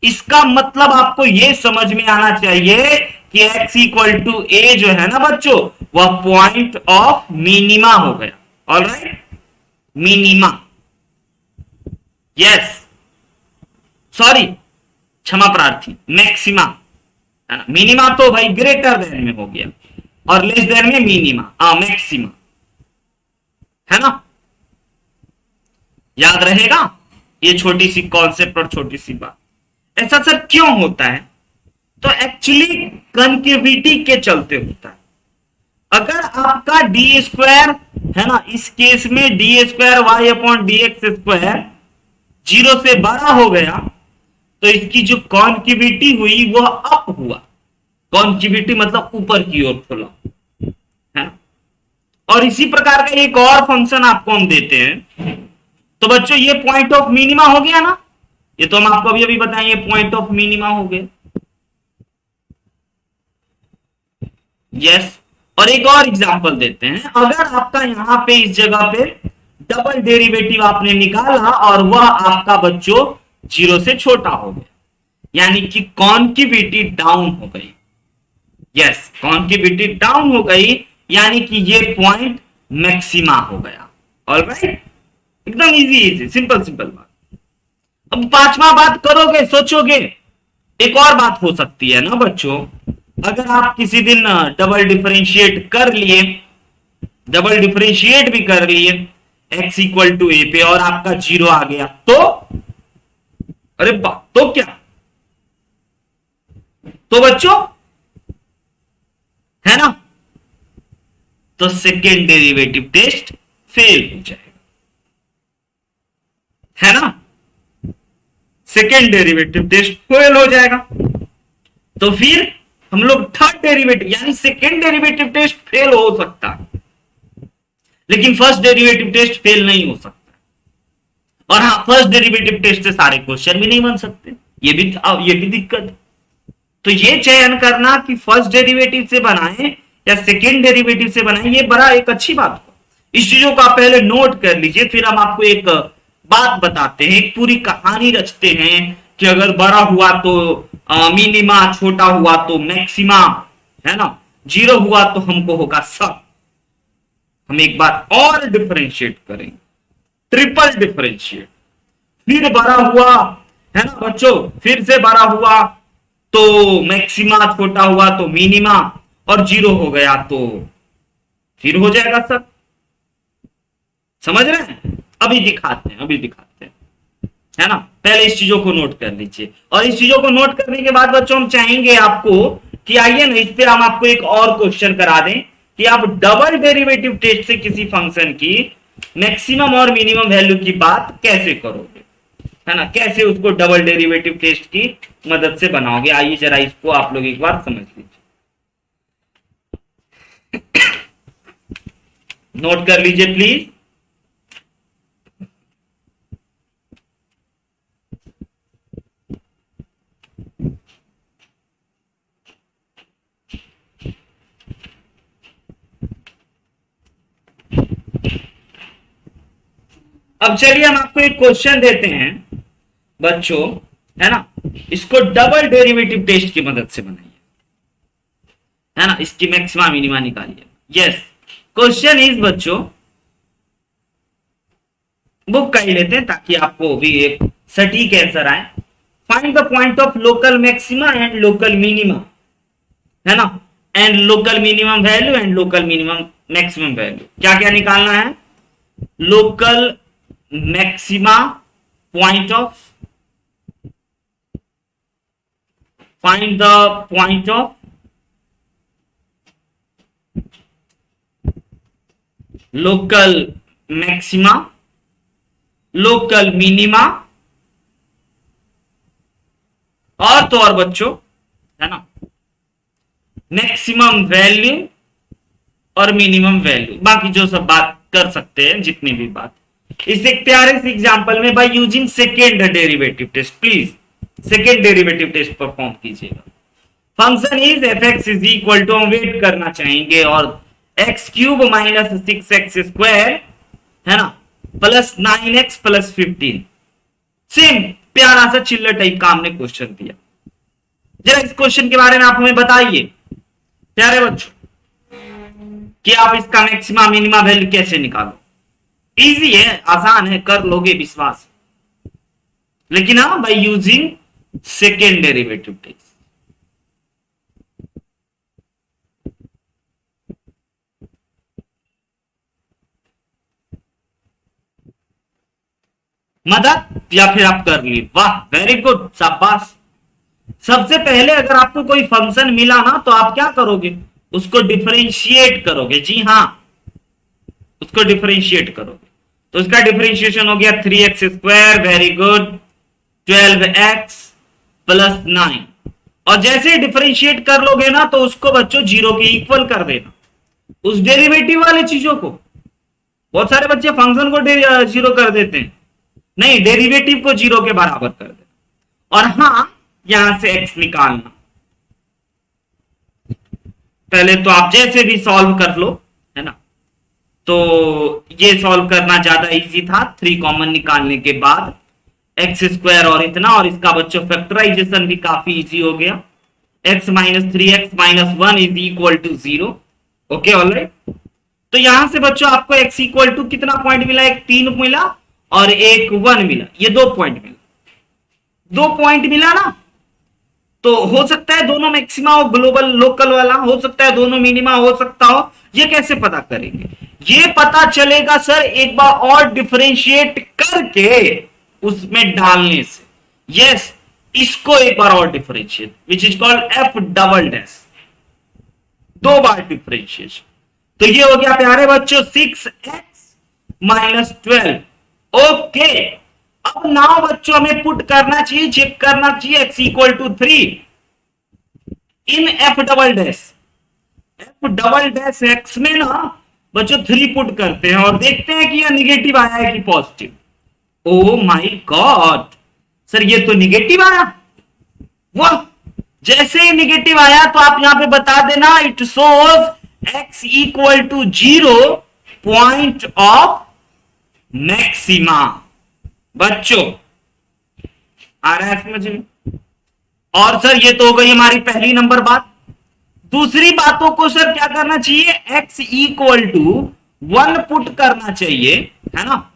इसका मतलब आपको ये समझ में आना चाहिए कि x इक्वल टू ए जो है ना बच्चों, वह पॉइंट ऑफ मिनिमा हो गया। All right, minima, yes, sorry, क्षमा प्रार्थी, मैक्सिमा, है ना। मिनिमा तो भाई ग्रेटर देन में हो गया, और लेस देन में मिनिमा, मैक्सिमा, है ना। याद रहेगा ये छोटी सी कॉन्सेप्ट और छोटी सी बात। ऐसा सर क्यों होता है? तो एक्चुअली कनकेविटी के चलते होता है। अगर आपका डी स्क्वायर है ना, इस केस में d square y upon d x square 0 से बड़ा हो गया, तो इसकी जो कॉन्केविटी हुई वह अप हुआ। कॉन्केविटी मतलब ऊपर की ओर खुला, है ना। और इसी प्रकार का एक और फंक्शन आपको हम देते हैं, तो बच्चों ये पॉइंट ऑफ मिनिमा हो गया ना, ये तो हम आपको अभी अभी बताएं, ये पॉइंट ऑफ मिनिमा हो गया। यस। और एक और एग्जांपल देते हैं, अगर आपका यहां पे इस जगह पे डबल डेरिवेटिव आपने निकाला और वह आपका बच्चों 0 से छोटा हो गया, यानी कि कॉन्केविटी डाउन हो गई। यस, कॉन्केविटी डाउन हो गई, यानी कि ये पॉइंट मैक्सिमा हो गया। ऑलराइट, एकदम इजी इजी, सिंपल सिंपल बात। अब पांचवा बात करोगे, सोचोगे, एक और बात हो सकती है ना बच्चों, अगर आप किसी दिन डबल डिफरेंशिएट कर लिए, डबल डिफरेंशिएट भी कर लिए x इक्वल टू ए पे, और आपका 0 आ गया, तो अरे बा, तो क्या, तो बच्चों, है ना, तो सेकेंड डेरिवेटिव टेस्ट फेल हो जाएगा, है ना। सेकेंड डेरिवेटिव टेस्ट फेल हो जाएगा, तो फिर हम लोग थर्ड डेरिवेटिव यानी सेकेंड डेरिवेटिव टेस्ट फेल हो सकता है, लेकिन फर्स्ट डेरिवेटिव टेस्ट फेल नहीं हो सकता। और हाँ, फर्स्ट डेरिवेटिव टेस्ट से सारे क्वेश्चन भी नहीं बन सकते, ये भी दिक्कत है। तो ये चयन करना कि फर्स्ट डेरिवेटिव से बनाएं या सेकेंड डेरिवेटिव से बनाएं, ये बड़ा एक अच्छी बात हो। इस चीजों को आप पहले नोट कर लीजिए, फिर हम आपको एक बात बताते हैं, एक पूरी कहानी रचते हैं कि अगर बड़ा हुआ तो मिनिमा, छोटा हुआ तो मैक्सिमा, है ना, 0 हुआ तो हमको होगा सब। हम एक बार और डिफरेंशिएट करेंगे, ट्रिपल डिफरेंशिएट, फिर बड़ा हुआ, है ना बच्चों, फिर से बड़ा हुआ तो मैक्सिमा, छोटा हुआ तो मिनिमा, और 0 हो गया तो फिर हो जाएगा सब। समझ रहे हैं? अभी दिखाते हैं, है ना। पहले इस चीजों को नोट कर लीजिए, और इस चीजों को नोट करने के बाद बच्चों हम चाहेंगे आपको कि आइए ना, इस पे हम आपको एक और क्वेश्चन करा दें कि आप डबल डेरिवेटिव टेस्ट से किसी फंक्शन की मैक्सिमम और मिनिमम वैल्यू की बात कैसे करोगे, है ना, कैसे उसको डबल डेरिवेटिव टेस्ट की मदद से बनाओगे। आइए जरा इसको आप लोग एक बार समझ लीजिए, नोट कर लीजिए प्लीज। अब चलिए हम आपको एक क्वेश्चन देते हैं बच्चों, है ना, इसको डबल डेरिवेटिव टेस्ट की मदद से बनाइए, है ना, इसकी मैक्सिमा मिनिमा निकालिए। यस, क्वेश्चन इज बच्चों, बुक कर लेते हैं ताकि आपको भी एक सटीक आंसर आए। Find the point of local maxima and local minima, है ना, and local minimum value and local minimum maximum value. क्या क्या निकालना है? Local maxima, point of, find the point of local maxima, local minima, और तो और बच्चों, है ना, मैक्सिमम वैल्यू और मिनिमम वैल्यू, बाकी जो सब बात कर सकते हैं, जितनी भी बात, इस एक प्यारे से एग्जांपल में by using second derivative test, please second derivative test perform कीजिएगा। Function is f x is equal to, हम वेट करना चाहेंगे, और x cube minus 6x square है ना प्लस 9x प्लस 15। सेम प्यारा सा चिल्लर टाइप का हमने क्वेश्चन दिया। जरा इस क्वेश्चन के बारे में आप हमें बताइए प्यारे बच्चों कि आप इसका मैक्सिमा मिनिमा वैल्यू कैसे निकालो। इजी है, आसान है, कर लोगे विश्वास, लेकिन हाँ by using second derivative test. मदद या फिर आप कर ली, वाह वेरी गुड, शाबाश। सबसे पहले अगर आपको कोई फंक्शन मिला ना तो आप क्या करोगे, उसको डिफरेंशिएट करोगे। जी हाँ, उसको डिफरेंशिएट करोगे। तो इसका डिफरेंशिएशन हो गया 3x square, very good, 12x plus 9। और जैसे डिफरेंशिएट कर लोगे ना तो उसको बच्चों जीरो के इक्वल कर देना, उस डेरिवेटिव वाले चीजों को। बहुत सारे बच्चे फंक्शन को जीरो कर देते हैं, नहीं, डेरिवेटिव को जीरो के बराबर कर देना। और हां, यहां से x निकालना। पहले तो आप जैसे भी सॉल्व कर लो, है ना, तो ये सॉल्व करना ज्यादा इजी था। 3 कॉमन निकालने के बाद एक्स स्क्वायर और इतना, और इसका बच्चों फैक्टराइजेशन भी काफी इजी हो गया। x minus 3x minus 1 is equal to 0। Okay, alright. तो यहां से बच्चों आपको x इक्वल टू कितना पॉइंट मिला, एक 3 मिला और एक 1 मिला, ये 2 पॉइंट मिला। 2 पॉइंट मिला ना, तो हो सकता है दोनों मैक्सिमा हो, ग्लोबल लोकल वाला हो सकता है, दोनों मिनिमा हो सकता हो। ये कैसे पता करेंगे, ये पता चलेगा सर एक बार और डिफरेंशिएट करके उसमें डालने से। यस, इसको एक बार और differentiate, which is called F double dash, 2 bar differentiation. तो ये हो गया प्यारे बच्चों 6x माइनस 12। ओके, अब नाउ बच्चों हमें पुट करना चाहिए, चेक करना चाहिए x equal to 3 in f double dash. F double dash x में ना बच्चों 3 पुट करते हैं और देखते हैं कि यह निगेटिव आया है कि positive. O my God sir, ये तो निगेटिव आया। वाह, जैसे ही निगेटिव आया तो आप यहां पे बता देना it shows x equal to 0 point of maxima. बच्चों आ रहा है समझ में? और सर ये तो हो गई हमारी पहली नंबर बात। दूसरी बातों को सर क्या करना चाहिए, x इक्वल टू 1 पुट करना चाहिए, है ना।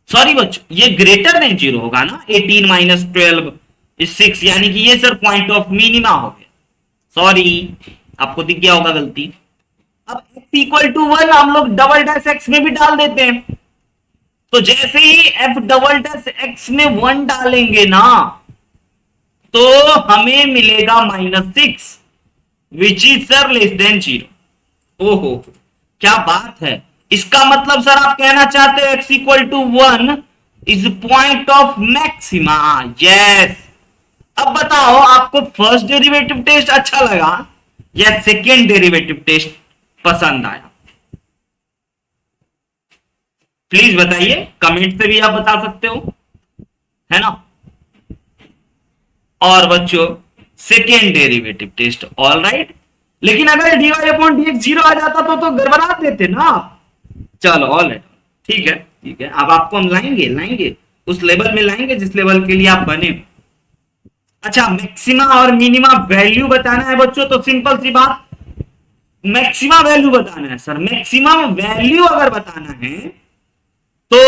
सॉरी बच्चों, ये ग्रेटर देन 0 होगा ना, 18 माइनस 12 इज 6, यानी कि ये सर पॉइंट ऑफ मिनिमा हो गया। सॉरी, आपको दिख गया होगा गलती। अब x इक्वल टू 1 हम लोग डबल डैश x में भी डाल देते हैं। तो जैसे ही f डबल डैश x में 1 डालेंगे ना तो हमें मिलेगा -6 which is sir less than 0। ओहो, क्या बात है। इसका मतलब सर आप कहना चाहते हो x equal to 1 is point of maxima. Yes. अब बताओ आपको फर्स्ट डेरिवेटिव टेस्ट अच्छा लगा या सेकेंड डेरिवेटिव टेस्ट पसंद आया? प्लीज बताइए, कमेंट से भी आप बता सकते हो, है ना। और बच्चों second derivative test, all right. लेकिन अगर dy अपॉन dx 0 आ जाता तो गड़बड़ा देते ना आप। चलो ऑल राइट, ठीक है ठीक है। अब आपको हम लाएंगे उस लेवल में लाएंगे जिस लेवल के लिए आप बने। अच्छा, मैक्सिमा और मिनिमा वैल्यू बताना है बच्चों, तो सिंपल सी बात, मैक्सिमा वैल्यू बताना है सर। मैक्सिमम वैल्यू अगर बताना है तो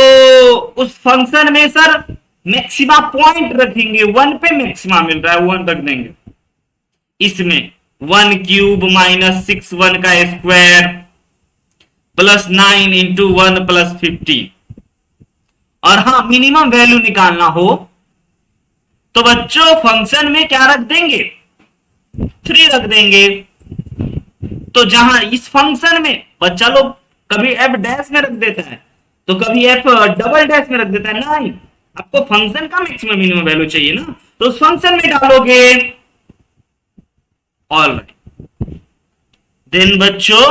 उस फंक्शन में सर मैक्सिमा पॉइंट रखेंगे। 1 पे मैक्सिमा मिल रहा है, 1 रख देंगे। इसमें 1 क्यूब माइनस 6 1 का स्क्वायर प्लस 9 इंटू 1 प्लस 50। और हाँ, मिनिमम वैल्यू निकालना हो तो बच्चों फंक्शन में क्या रख देंगे, 3 रख देंगे। तो जहां इस फंक्शन में बच्चा लोग कभी एफ डैश में रख देता है तो कभी एफ डबल डैश में रख देता है। नहीं, आपको फंक्शन का मैक्सिमम मिनिमम वैल्यू चाहिए ना, तो उस फंक्शन में डालोगे। ऑल राइट, देन बच्चों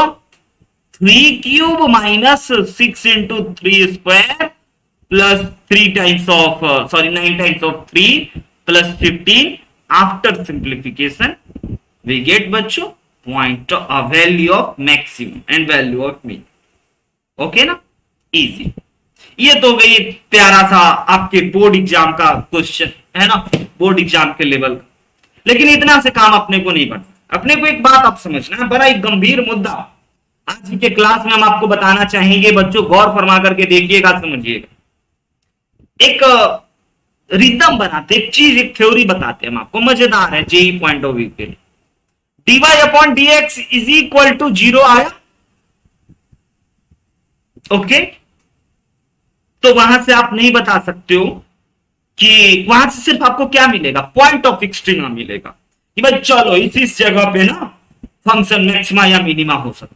3³ minus 6 × 3² plus 9 times of 3 plus 15 after simplification we get बच्चों point value of maximum and value of mean. Okay ना, इजी। ये तो गई प्यारा सा आपके बोर्ड एग्जाम का क्वेश्चन है ना, बोर्ड एग्जाम के लेवल का। लेकिन इतना से काम अपने को नहीं बनता। अपने को एक बात आप समझना है, बड़ा एक गंभीर मुद्दा आज के क्लास में हम आपको बताना चाहेंगे बच्चों, गौर फरमा करके देखिएगा, समझिएगा। एक रिदम बनाते, एक चीज, एक थ्योरी बताते हैं हम आपको, मजेदार है जेई पॉइंट ऑफ व्यू के लिए। dy/dx इज इक्वल टू 0 आया, ओके। तो वहां से आप नहीं बता सकते हो कि वहां से सिर्फ आपको क्या मिलेगा, पॉइंट ऑफ एक्सट्रीमा मिलेगा कि भाई चलो इस जगह पे ना फंक्शन मैक्सिमा या मिनिमा हो सकता है।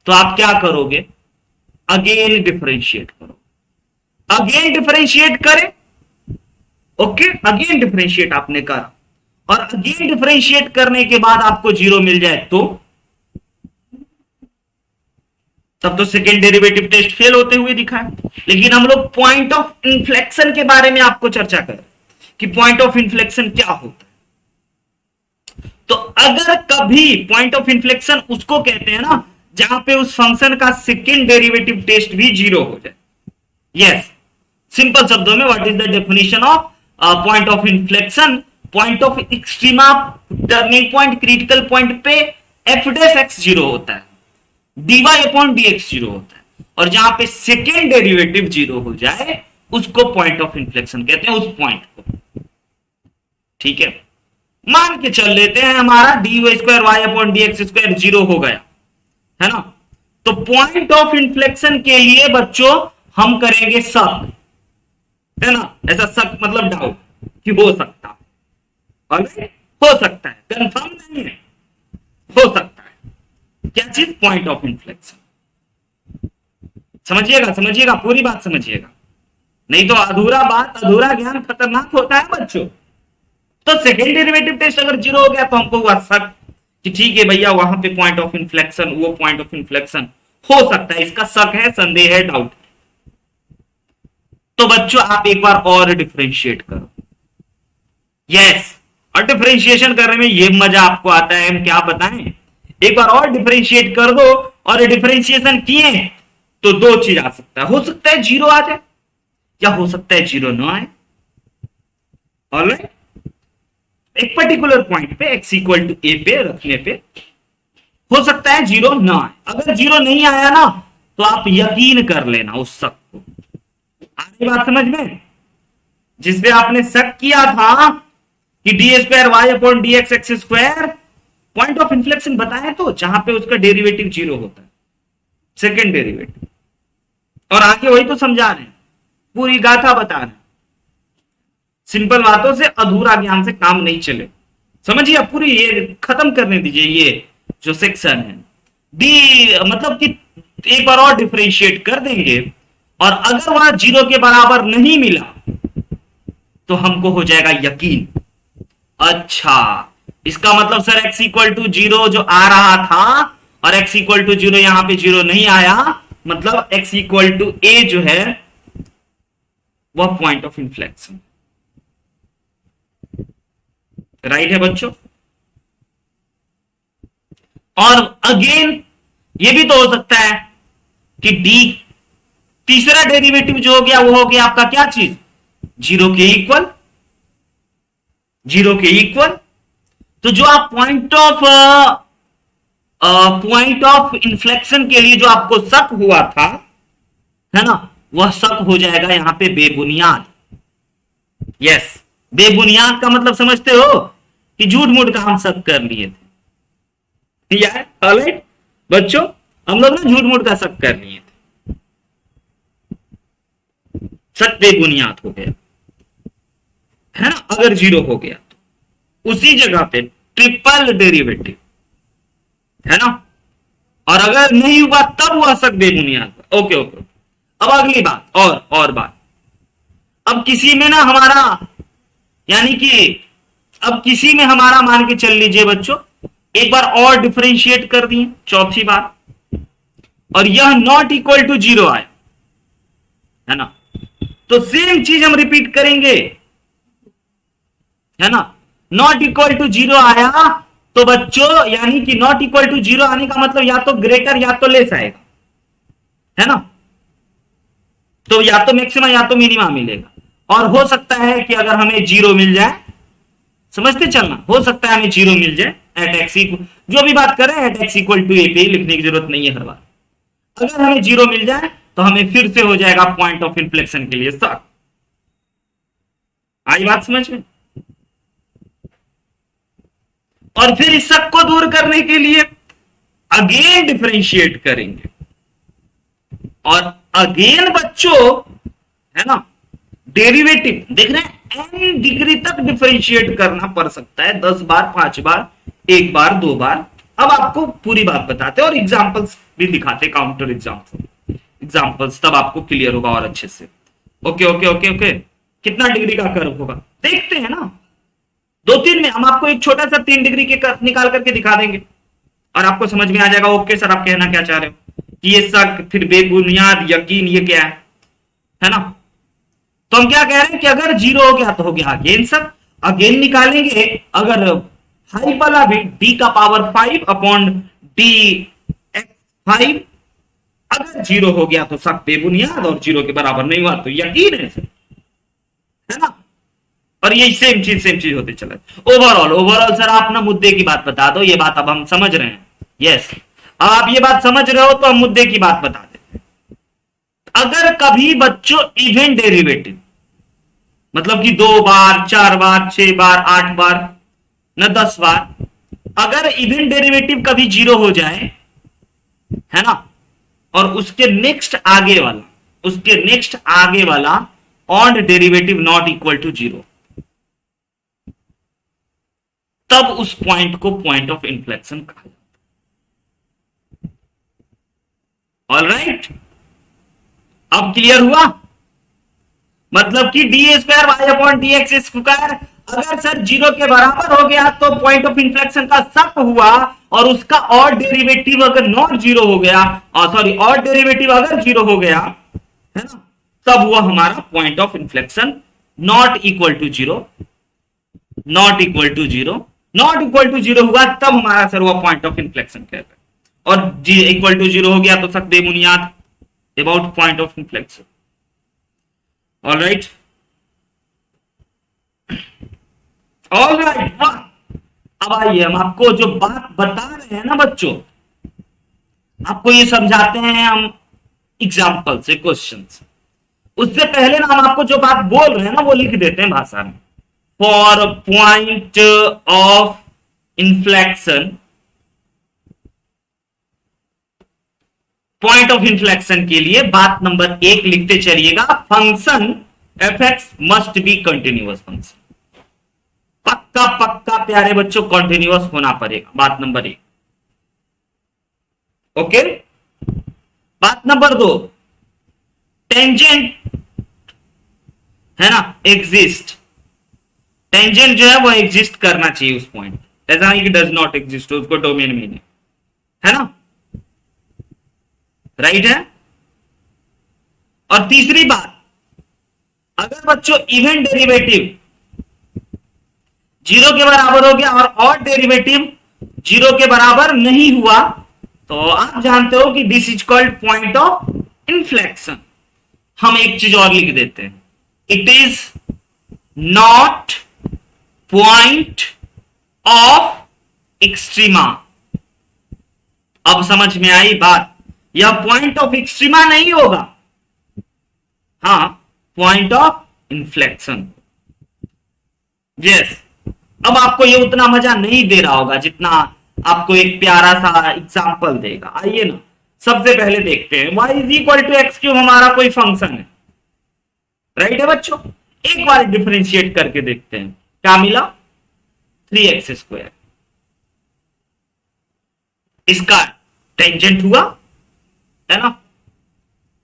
तो आप क्या करोगे, अगेन डिफरेंशिएट करो, अगेन डिफरेंशिएट करें, ओके। अगेन डिफरेंशिएट आपने करा और अगेन डिफरेंशिएट करने के बाद आपको 0 मिल जाए तो तब तो सेकेंड डेरिवेटिव टेस्ट फेल होते हुए दिखा है। लेकिन हम लोग पॉइंट ऑफ इन्फ्लेक्शन के बारे में आपको चर्चा करें कि पॉइंट ऑफ इन्फ्लेक्शन क्या होता है। तो अगर कभी पॉइंट ऑफ इन्फ्लेक्शन उसको कहते हैं ना जहां पे उस फंक्शन का सेकेंड डेरिवेटिव टेस्ट भी 0 हो जाए। यस, सिंपल शब्दों में what is the definition of point of inflection, point of extrema, turning point, critical point पे f' 0 होता है, dy/dx 0 होता है, और जहां पे सेकेंड डेरिवेटिव 0 हो जाए उसको पॉइंट ऑफ इन्फ्लेक्शन कहते हैं, उस पॉइंट को। ठीक है, मान के चल लेते हैं हमारा dy²y/dx² 0 हो गया है ना। तो पॉइंट ऑफ इन्फ्लेक्शन के लिए बच्चों हम करेंगे शक, है ना। ऐसा शक मतलब डाउट कि हो सकता है, हो सकता है, कंफर्म नहीं है, हो सकता है। क्या चीज, पॉइंट ऑफ इन्फ्लेक्शन। समझिएगा, समझिएगा, पूरी बात समझिएगा, नहीं तो अधूरा बात, अधूरा ज्ञान खतरनाक होता है बच्चों। तो सेकेंड डेरिवेटिव टेस्ट अगर 0 हो गया तो हमको हुआ शक कि ठीक है भैया वहां पे पॉइंट ऑफ इन्फ्लेक्शन, वो पॉइंट ऑफ इन्फ्लेक्शन हो सकता है, इसका शक है, संदेह है, डाउट। तो बच्चों आप एक बार और डिफरेंशिएट करो। यस, और डिफरेंशिएशन करने में ये मजा आपको आता है, हम क्या बताएं, एक बार और डिफरेंशिएट कर दो और डिफरेंशिएशन किए तो दो चीज आ सकता है, हो सकता है 0 आ जाए या हो सकता है 0 ना आए। ऑलराइट, एक पर्टिकुलर पॉइंट पे x इक्वल टू a पे रखने पे हो सकता है 0 ना आए। अगर 0 नहीं आया ना तो आप यकीन कर लेना उस शक को। आ रही बात समझ में, जिसपे आपने शक किया था कि d²y/dx² पॉइंट ऑफ इन्फ्लेक्शन बताया तो जहां पे उसका डेरिवेटिव 0 होता है, सेकेंड डेरिवेटिव। और आगे वही तो समझा रहे हैं, पूरी गाथा बता रहे हैं। सिंपल बातों से, अधूरा ज्ञान से काम नहीं चले, समझिए। पूरी ये खत्म करने दीजिए ये जो सेक्शन है डी, मतलब कि एक बार और डिफरेंशिएट कर देंगे और अगर वहां 0 के बराबर नहीं मिला तो हमको हो जाएगा यकीन, अच्छा इसका मतलब सर x इक्वल टू 0 जो आ रहा था और x इक्वल टू 0 यहां पे 0 नहीं आया, मतलब x इक्वल टू a जो है वह पॉइंट ऑफ इन्फ्लेक्शन। राइट है बच्चों। और अगेन ये भी तो हो सकता है कि d तीसरा डेरिवेटिव जो हो गया वो हो गया आपका क्या चीज, 0 के इक्वल, 0 के इक्वल। तो जो आप पॉइंट ऑफ इन्फ्लेक्शन के लिए जो आपको शक हुआ था, है ना, वह शक हो जाएगा यहां पे बेबुनियाद। यस, बेबुनियाद का मतलब समझते हो कि झूठ मूठ का हम शक कर लिए थे यार। ऑलराइट बच्चों, हम लोग ना झूठ मूठ का शक कर लिए थे, शक बेबुनियाद हो गया, है ना। अगर 0 हो गया तो उसी जगह पे ट्रिपल डेरिवेटिव, है ना। और अगर नहीं हुआ तब हुआ शक बेबुनियाद। Okay okay. अब अगली बात, और बात, अब किसी में ना हमारा, यानी कि अब किसी में हमारा मान के चल लीजिए बच्चों एक बार और डिफरेंशिएट कर दिए चौथी बार, और यह नॉट इक्वल टू जीरो आया, है ना। तो सेम चीज हम रिपीट करेंगे, है ना। नॉट इक्वल टू जीरो आया तो बच्चों, यानी कि नॉट इक्वल टू जीरो आने का मतलब या तो ग्रेटर या तो लेस आएगा, है ना। तो या तो मैक्सिमम या तो मिनिमम मिलेगा, और हो सकता है कि अगर हमें जीरो मिल जाए, समझते चलना, हो सकता है हमें जीरो मिल जाए एट एक्स, जो भी बात करें eight x equal to a पे लिखने की जरूरत नहीं है हर बार। अगर हमें जीरो मिल जाए तो हमें फिर से हो जाएगा पॉइंट ऑफ इन्फ्लेक्शन के लिए सर। आई बात समझ में। और फिर इस सब को दूर करने के लिए अगेन डिफरेंशिएट करेंगे, और अगेन बच्चों, है ना, डेरिवेटिव देख रहे हैं, एन डिग्री तक डिफरेंशिएट करना पड़ सकता है, 10 बार, 5 बार, 1 बार, 2 बार। अब आपको पूरी बात बताते और एग्जांपल्स भी दिखाते, काउंटर एग्जांपल्स, तब आपको क्लियर होगा और अच्छे से। ओके ओके ओके ओके, कितना डिग्री का कर्व होगा देखते हैं ना। 2-3 में हम आपको एक छोटा सा 3 डिग्री के कर्व निकाल करके दिखा देंगे और आपको समझ में आ जाएगा। ओके सर, आप कहना क्या चाह रहे हो कि ये शक, फिर बेबुनियाद यकीन, ये क्या है ना। तो हम क्या कह रहे हैं कि अगर जीरो हो गया तो हो गया अगेन सर, अगेन निकालेंगे। अगर 5 वाला भी डी का पावर 5 अपॉन डी एक्स 5, अगर जीरो हो गया तो शक बेबुनियाद, और जीरो के बराबर नहीं हुआ तो यकीन है ना। और ये सेम चीज होते चला। ओवरऑल सर आप ना मुद्दे की बात बता दो, ये बात अब हम समझ रहे हैं। यस, अब आप ये बात समझ रहे हो तो हम मुद्दे की बात बता देते हैं। अगर कभी बच्चों इवन डेरिवेटिव, मतलब कि 2 बार, 4 बार, 6 बार, 8 बार, न 10 बार, अगर इवन डेरिवेटिव कभी जीरो हो जाए, है ना, और उसके नेक्स्ट आगे वाला odd derivative not equal to zero, तब उस पॉइंट को पॉइंट ऑफ इन्फ्लेक्शन कहा जाता है। ऑलराइट, अब क्लियर हुआ। मतलब कि d square y upon d x square अगर सर जीरो के बराबर हो गया तो पॉइंट ऑफ इन्फ्लेक्शन का सक हुआ, और उसका और डेरिवेटिव अगर नॉट जीरो हो गया, सॉरी और डेरिवेटिव अगर जीरो हो गया, है ना, तब हुआ हमारा point of inflection. Not equal to zero हुआ तब हमारा सर हुआ पॉइंट ऑफ इन्फ्लेक्शन कहते हैं। और जी इक्वल टू जीरो हो गया तो सक बेबुनियाद about point of inflection. Alright, अब आइए हम आपको जो बात बता रहे हैं ना बच्चों, आपको ये समझाते हैं हम एग्जाम्पल से, क्वेश्चन से। उससे पहले ना हम आपको जो बात बोल रहे हैं ना वो लिख देते हैं भाषा में। For point of inflection, point of inflection के लिए बात नंबर 1 लिखते चलिएगा, function F x must be continuous function. पक्का प्यारे बच्चों कंटिन्यूअस होना पड़ेगा, बात नंबर 1। ओके, बात नंबर 2, टेंजेंट, है ना, एग्जिस्ट। टेंजेंट जो है वो एग्जिस्ट करना चाहिए उस पॉइंट, ऐसा नहीं कि डज नॉट एग्जिस्ट, उसको डोमेन में नहीं, है ना, राइट है। और तीसरी बात, अगर बच्चों इवन डेरिवेटिव जीरो के बराबर हो गया और डेरिवेटिव जीरो के बराबर नहीं हुआ, तो आप जानते हो कि this is called point of inflection. हम एक चीज और लिख देते हैं, it is not point of extrema. अब समझ में आई बात, यह पॉइंट ऑफ एक्सट्रीमा नहीं होगा, हाँ पॉइंट ऑफ इन्फ्लेक्शन। यस, अब आपको ये उतना मजा नहीं दे रहा होगा जितना आपको एक प्यारा सा एग्जांपल देगा। आइए ना, सबसे पहले देखते हैं y is equal to x cube हमारा कोई फंक्शन है, राइट है बच्चों। एक बार डिफरेंशिएट करके देखते हैं, क्या मिला, 3x²। इसका टेंजेंट हुआ, है ना।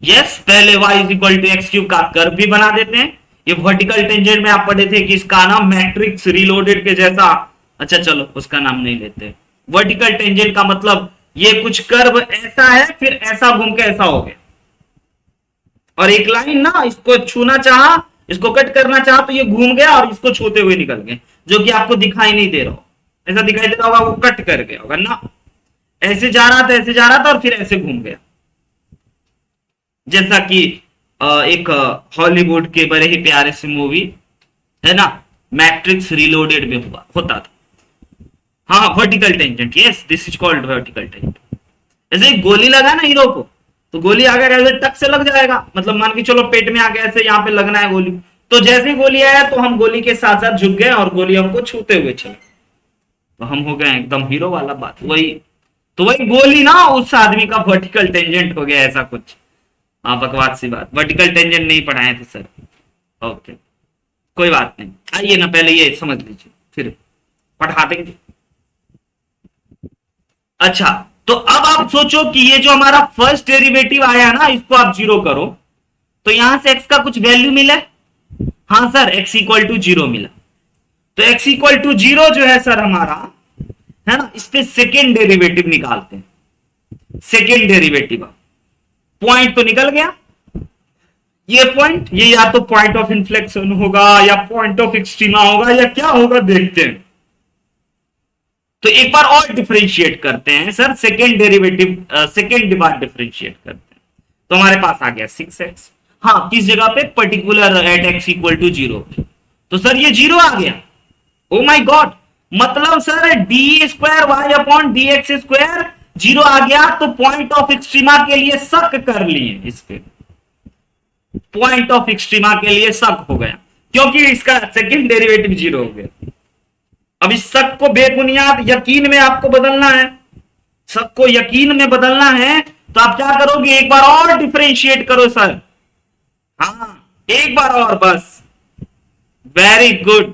यस, पहले y is equal to x cube का कर्व भी बना देते हैं। ये वर्टिकल टेंजेंट में आप पढ़े थे कि इसका नाम मैट्रिक्स रीलोडेड के जैसा, अच्छा चलो उसका नाम नहीं लेते, वर्टिकल टेंजेंट का मतलब ये कुछ कर्व ऐसा है फिर ऐसा घूम के ऐसा हो गया, और एक लाइन ना इसको छूना चाहा, इसको कट करना चाहा तो ये घूम गया और इसको छूते हुए निकल गए, जो कि आपको दिखाई नहीं दे रहा हो। ऐसा दिखाई दे रहा होगा वो कट कर गया होगा ना, ऐसे जा रहा था ऐसे जा रहा था और फिर ऐसे घूम गया। जैसा कि एक हॉलीवुड के बड़े ही प्यारे से मूवी है ना, मैट्रिक्स रिलोडेड में हुआ होता था। हाँ, vertical tangent, yes this is called vertical tangent. ऐसे एक गोली लगा ना हीरो को, तो गोली अगर ऐसे टक से लग जाएगा, मतलब मान के चलो पेट में आ गया, ऐसे यहाँ पे लगना है गोली, तो जैसे ही गोली आया तो हम गोली के साथ साथ झुक गए और गोली हमको छूते हुए चले, तो हम हो गए एकदम हीरो वाला बात। वही तो वही गोली ना उस आदमी का वर्टिकल टेंजेंट हो गया, ऐसा कुछ। हाँ, बकवास सी बात, वर्टिकल टेंजेंट नहीं पढ़ाए थे सर। ओके, कोई बात नहीं, आइए ना पहले ये समझ लीजिए फिर पढ़ा देंगे। अच्छा, तो अब आप सोचो कि ये जो हमारा फर्स्ट डेरिवेटिव आया ना, इसको आप जीरो करो तो यहां से x का कुछ वैल्यू मिला। हाँ sir, x equal to zero मिला, तो x इक्वल टू जीरो जो है सर हमारा, है ना, इस पे सेकेंड डेरिवेटिव निकालते हैं। सेकेंड डेरिवेटिव पॉइंट तो निकल गया, ये पॉइंट, ये या तो पॉइंट ऑफ इन्फ्लेक्शन होगा या पॉइंट ऑफ एक्सट्रीमा होगा या क्या होगा देखते हैं। तो एक बार और डिफरेंशिएट करते हैं सर, सेकेंड डेरिवेटिव सेकेंड बार डिफरेंशिएट करते हैं, तो हमारे पास आ गया 6x। हाँ, किस जगह पे, particular at x equal to zero, तो सर ये जीरो आ गया। ओ माय गॉड, मतलब sir d square y upon d x square zero आ गया, तो पॉइंट ऑफ एक्सट्रीमा के लिए शक कर लिए, इस पे पॉइंट ऑफ एक्सट्रीमा के लिए शक हो गया, क्योंकि इसका सेकेंड डेरिवेटिव जीरो हो गया। अब इस शक को बेबुनियाद यकीन में आपको बदलना है, शक को यकीन में बदलना है, तो आप क्या करोगे, एक बार और डिफरेंशिएट करो सर। हाँ, एक बार और बस, वेरी गुड,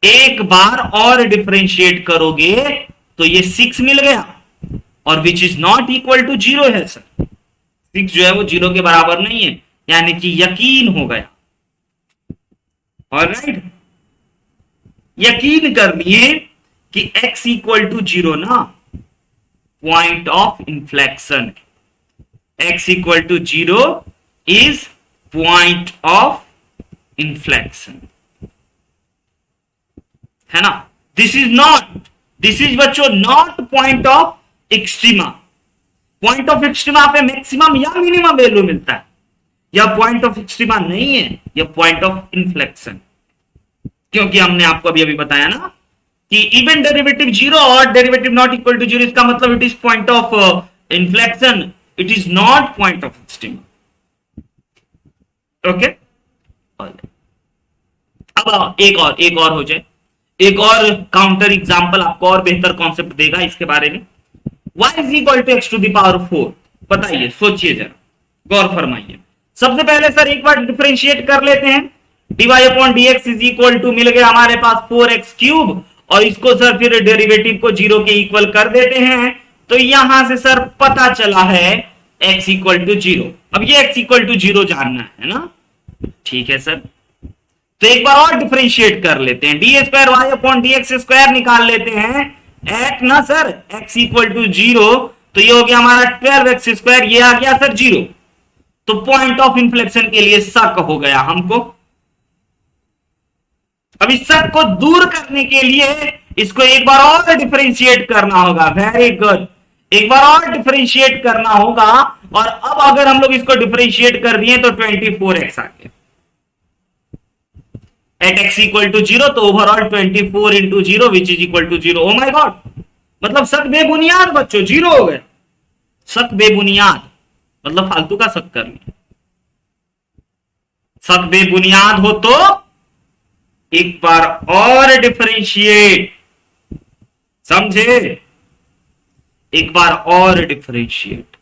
एक बार और डिफरेंशिएट करोगे तो ये 6 मिल गया, और which is not equal to zero है सर। 6 जो है वो जीरो के बराबर नहीं है, यानी कि यकीन हो गया। ऑलराइट, यकीन कर लिए कि x इक्वल टू जीरो ना point of inflection, x equal to zero is point of inflection, है ना। दिस इज बच्चों not point of extrema. Point of extrema पे मैक्सिमम या मिनिमम वैल्यू मिलता है, या पॉइंट ऑफ एक्सट्रीमा नहीं है, यह पॉइंट ऑफ इन्फ्लेक्शन, क्योंकि हमने आपको अभी बताया ना कि इवन डेरिवेटिव जीरो और derivative not equal to zero, इसका मतलब it is point of inflection, it is not point of extrema. Okay, अब एक और हो जाए, एक और काउंटर एग्जांपल आपको और बेहतर कॉन्सेप्ट देगा इसके बारे में। y is equal to x to the power 4, बताइए, सोचिए जरा, गौर फरमाइए। सबसे पहले सर एक बार डिफरेंशिएट कर लेते हैं, dy upon dx is equal to मिल गया हमारे पास 4x क्यूब, और इसको सर फिर डेरिवेटिव को जीरो के इक्वल कर देते हैं, तो यहां से सर पता चला है x इक्वल टू जीरो। अब ये x इक्वल टू जीरो जानना है ना, ठीक है सर, तो एक बार और डिफरेंशिएट कर लेते हैं, d square y upon d x square निकाल लेते हैं एट ना sir x equal to zero, तो ये हो गया हमारा 12x स्क्वायर, ये आ गया सर जीरो, तो पॉइंट ऑफ इन्फ्लेक्शन के लिए शक हो गया हमको। अब इस शक को दूर करने के लिए इसको एक बार और डिफरेंशिएट करना होगा, वेरी गुड, एक बार और डिफरेंशिएट करना होगा, और अब अगर हम लोग इसको डिफरेंशिएट कर दिए तो 24x आ गया at x equal to zero, तो overall 24 into zero which is equal to zero. Oh my god, मतलब शक बेबुनियाद बच्चों, जीरो हो गए, शक बेबुनियाद मतलब फालतू का शक कर लिया। शक बेबुनियाद हो तो एक बार और डिफरेंशिएट, समझे, एक बार और डिफरेंशिएट,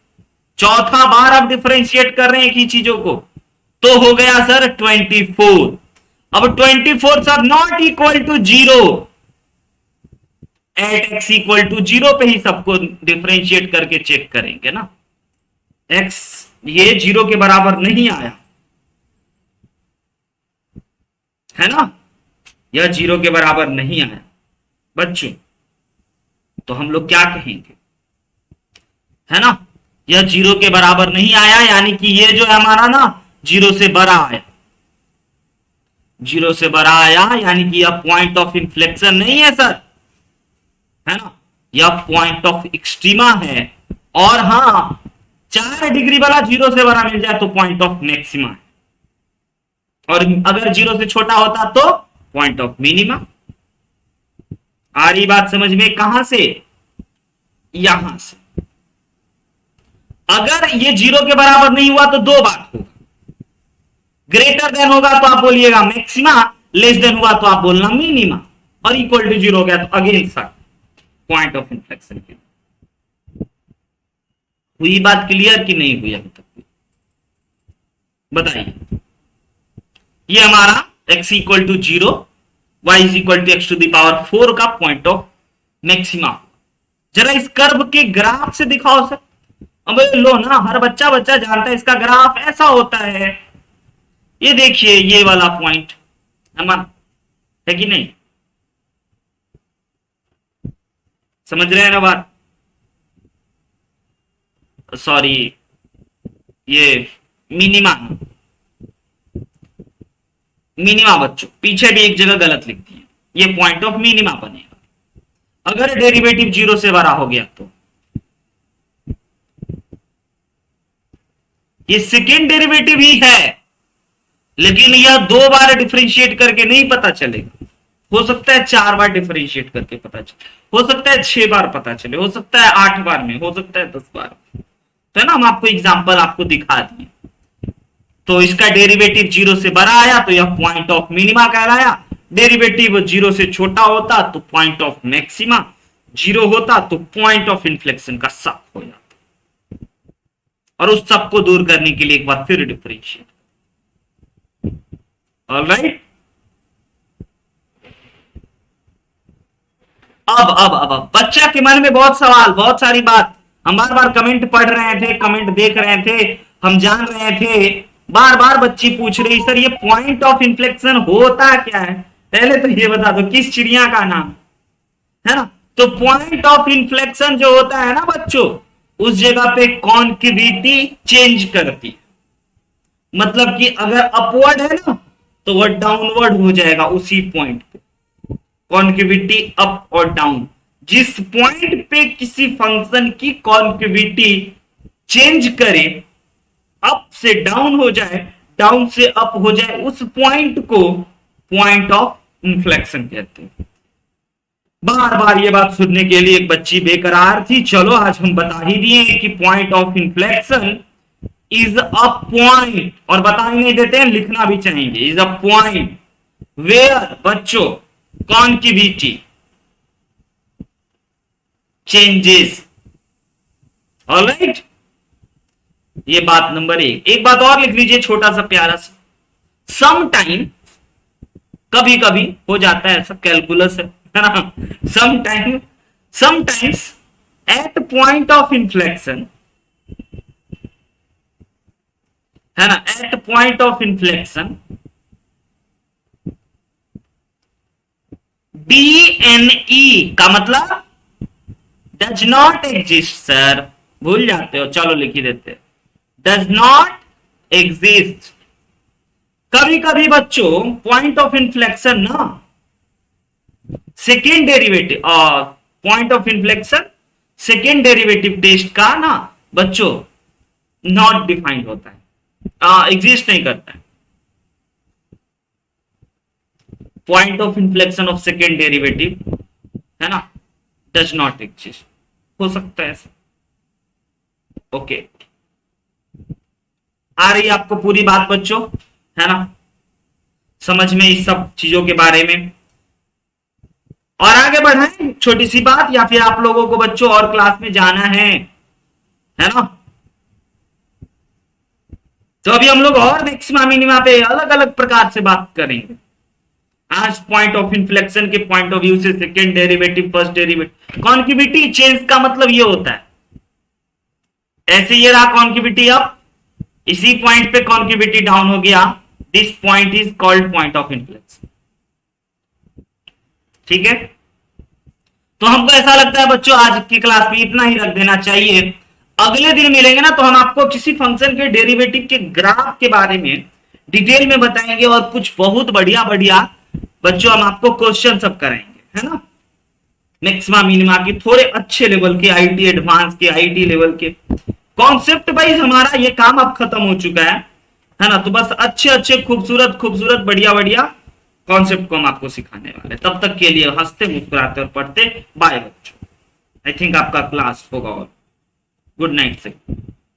चौथा बार आप डिफरेंशिएट कर रहे हैं एक ही चीजों को, तो हो गया सर 24। अब 24 sir not equal to zero, at x equal to zero पे ही सबको डिफरेंशिएट करके चेक करेंगे ना, x ये जीरो के बराबर नहीं आया है ना, यह जीरो के बराबर नहीं आया बच्चों, तो हम लोग क्या कहेंगे, है ना, यह जीरो के बराबर नहीं आया, यानी कि ये जो है हमारा ना जीरो से बड़ा आया, जीरो से बड़ा आया, यानी कि यह पॉइंट ऑफ इन्फ्लेक्शन नहीं है सर, है ना, यह पॉइंट ऑफ एक्सट्रीमा है। और हाँ, 4 डिग्री वाला जीरो से बड़ा मिल जाए तो पॉइंट ऑफ मैक्सिमा है, और अगर जीरो से छोटा होता तो पॉइंट ऑफ मिनिमा। आ रही बात समझ में? कहां से? यहां से। अगर ये जीरो के बराबर नहीं हुआ तो दो बात होगा, ग्रेटर देन होगा तो आप बोलिएगा मैक्सिमा, लेस देन हुआ तो आप बोलना मिनिमा, और इक्वल टू जीरो हो गया तो again sir point of inflection की। हुई बात क्लियर कि नहीं हुई अभी तक? बताइए। ये हमारा x equal to zero, y is equal to x to the power 4 का पॉइंट ऑफ मैक्सिमा। जरा इस कर्व के ग्राफ से दिखाओ सर। अब लो ना, हर बच्चा जानता है इसका ग्राफ ऐसा होता है। ये देखिए ये वाला पॉइंट है कि नहीं? समझ रहे हैं ना बात? सॉरी, ये मिनिमा बच्चों, पीछे भी एक जगह गलत लिख दी है, ये पॉइंट ऑफ मिनिमा बनेगा अगर डेरिवेटिव जीरो से बड़ा हो गया तो। ये सेकेंड डेरिवेटिव ही है, लेकिन यह 2 बार डिफरेंशिएट करके नहीं पता चलेगा। हो सकता है 4 बार डिफरेंशिएट करके पता चले, हो सकता है 6 बार पता चले, हो सकता है 8 बार में, हो सकता है 10 बार। तो है ना, हम आपको एग्जांपल आपको दिखा दिए। तो इसका डेरिवेटिव जीरो से बड़ा आया तो यह पॉइंट ऑफ मिनिमा कहलाया, डेरिवेटिव जीरो से छोटा होता तो पॉइंट ऑफ मैक्सिमा, जीरो होता तो पॉइंट ऑफ इन्फ्लेक्शन का सब हो जाता। और उस सब को दूर करने के लिए एक बार फिर डिफरेंशिएट। ऑलराइट, अब बच्चा के मन में बहुत सवाल, बहुत सारी बात, हम बार बार कमेंट पढ़ रहे थे, कमेंट देख रहे थे, हम जान रहे थे, बार बार बच्ची पूछ रही सर ये पॉइंट ऑफ इन्फ्लेक्शन होता क्या है? पहले तो ये बता दो किस चिड़िया का नाम है ना। तो पॉइंट ऑफ इन्फ्लेक्शन जो होता है ना बच्चों, उस जगह पे कॉन्केविटी चेंज करती है। मतलब कि अगर अपवर्ड है ना तो वह डाउनवर्ड हो जाएगा उसी पॉइंट पे। कॉन्केविटी अप और डाउन, जिस पॉइंट पे किसी फंक्शन की कॉन्केविटी चेंज करे, अप से डाउन हो जाए, डाउन से अप हो जाए, उस पॉइंट को पॉइंट ऑफ इन्फ्लेक्शन कहते हैं। बार बार ये बात सुनने के लिए एक बच्ची बेकरार थी। चलो आज हम बता ही दिए कि point of inflection is a point, और बता ही नहीं देते हैं, लिखना भी चाहेंगे, इज अ पॉइंट वेयर बच्चों कॉन्केविटी चेंजेस। ऑलराइट, ये बात नंबर 1। एक बात और लिख लीजिए छोटा सा प्यारा सा, सम टाइम, कभी कभी हो जाता है ऐसा, कैलकुलस है ना, sometimes at point of inflection, है ना, at point of inflection DNE का मतलब डज नॉट एग्जिस्ट। सर भूल जाते हो, चलो लिख ही देते, डज नॉट एग्जिस्ट। कभी कभी बच्चों पॉइंट ऑफ इन्फ्लेक्शन ना second derivative, point of inflection second derivative test का ना बच्चों नॉट डिफाइंड होता है, एग्जिस्ट नहीं करता है। Point of inflection of second derivative, है ना, डज नॉट एग्जिस्ट, हो सकता है ऐसा। ओके, आ रही आपको पूरी बात बच्चों, है ना, समझ में इस सब चीजों के बारे में। और आगे बढ़ाएं छोटी सी बात, या फिर आप लोगों को बच्चों और क्लास में जाना है ना? तो अभी हम लोग और मैक्सिमा मिनिमा पे अलग अलग प्रकार से बात करेंगे। आज पॉइंट ऑफ इन्फ्लेक्शन के पॉइंट ऑफ व्यू से second derivative, first derivative, concavity change का मतलब ये होता है, ऐसे ये रहा कॉन्केविटी अप, इसी पॉइंट पे कॉन्केविटी डाउन हो गया, this point is called point of inflection. ठीक है, तो हमको ऐसा लगता है बच्चों आज की क्लास में इतना ही रख देना चाहिए। अगले दिन मिलेंगे ना तो हम आपको किसी फंक्शन के डेरिवेटिव के ग्राफ के बारे में डिटेल में बताएंगे और कुछ बहुत बढ़िया बढ़िया बच्चों हम आपको क्वेश्चन सब कराएंगे, है ना। मैक्सिमा मिनिमा के थोड़े अच्छे लेवल के, आईटी एडवांस के, आईटी लेवल के कॉन्सेप्ट वाइज हमारा ये काम अब खत्म हो चुका है ना। तो बस अच्छे अच्छे खूबसूरत खूबसूरत बढ़िया बढ़िया कॉन्सेप्ट को हम आपको सिखाने वाले। तब तक के लिए हंसते मुस्कुराते और पढ़ते। बाय बच्चों। आई थिंक आपका क्लास होगा और गुड नाइट से।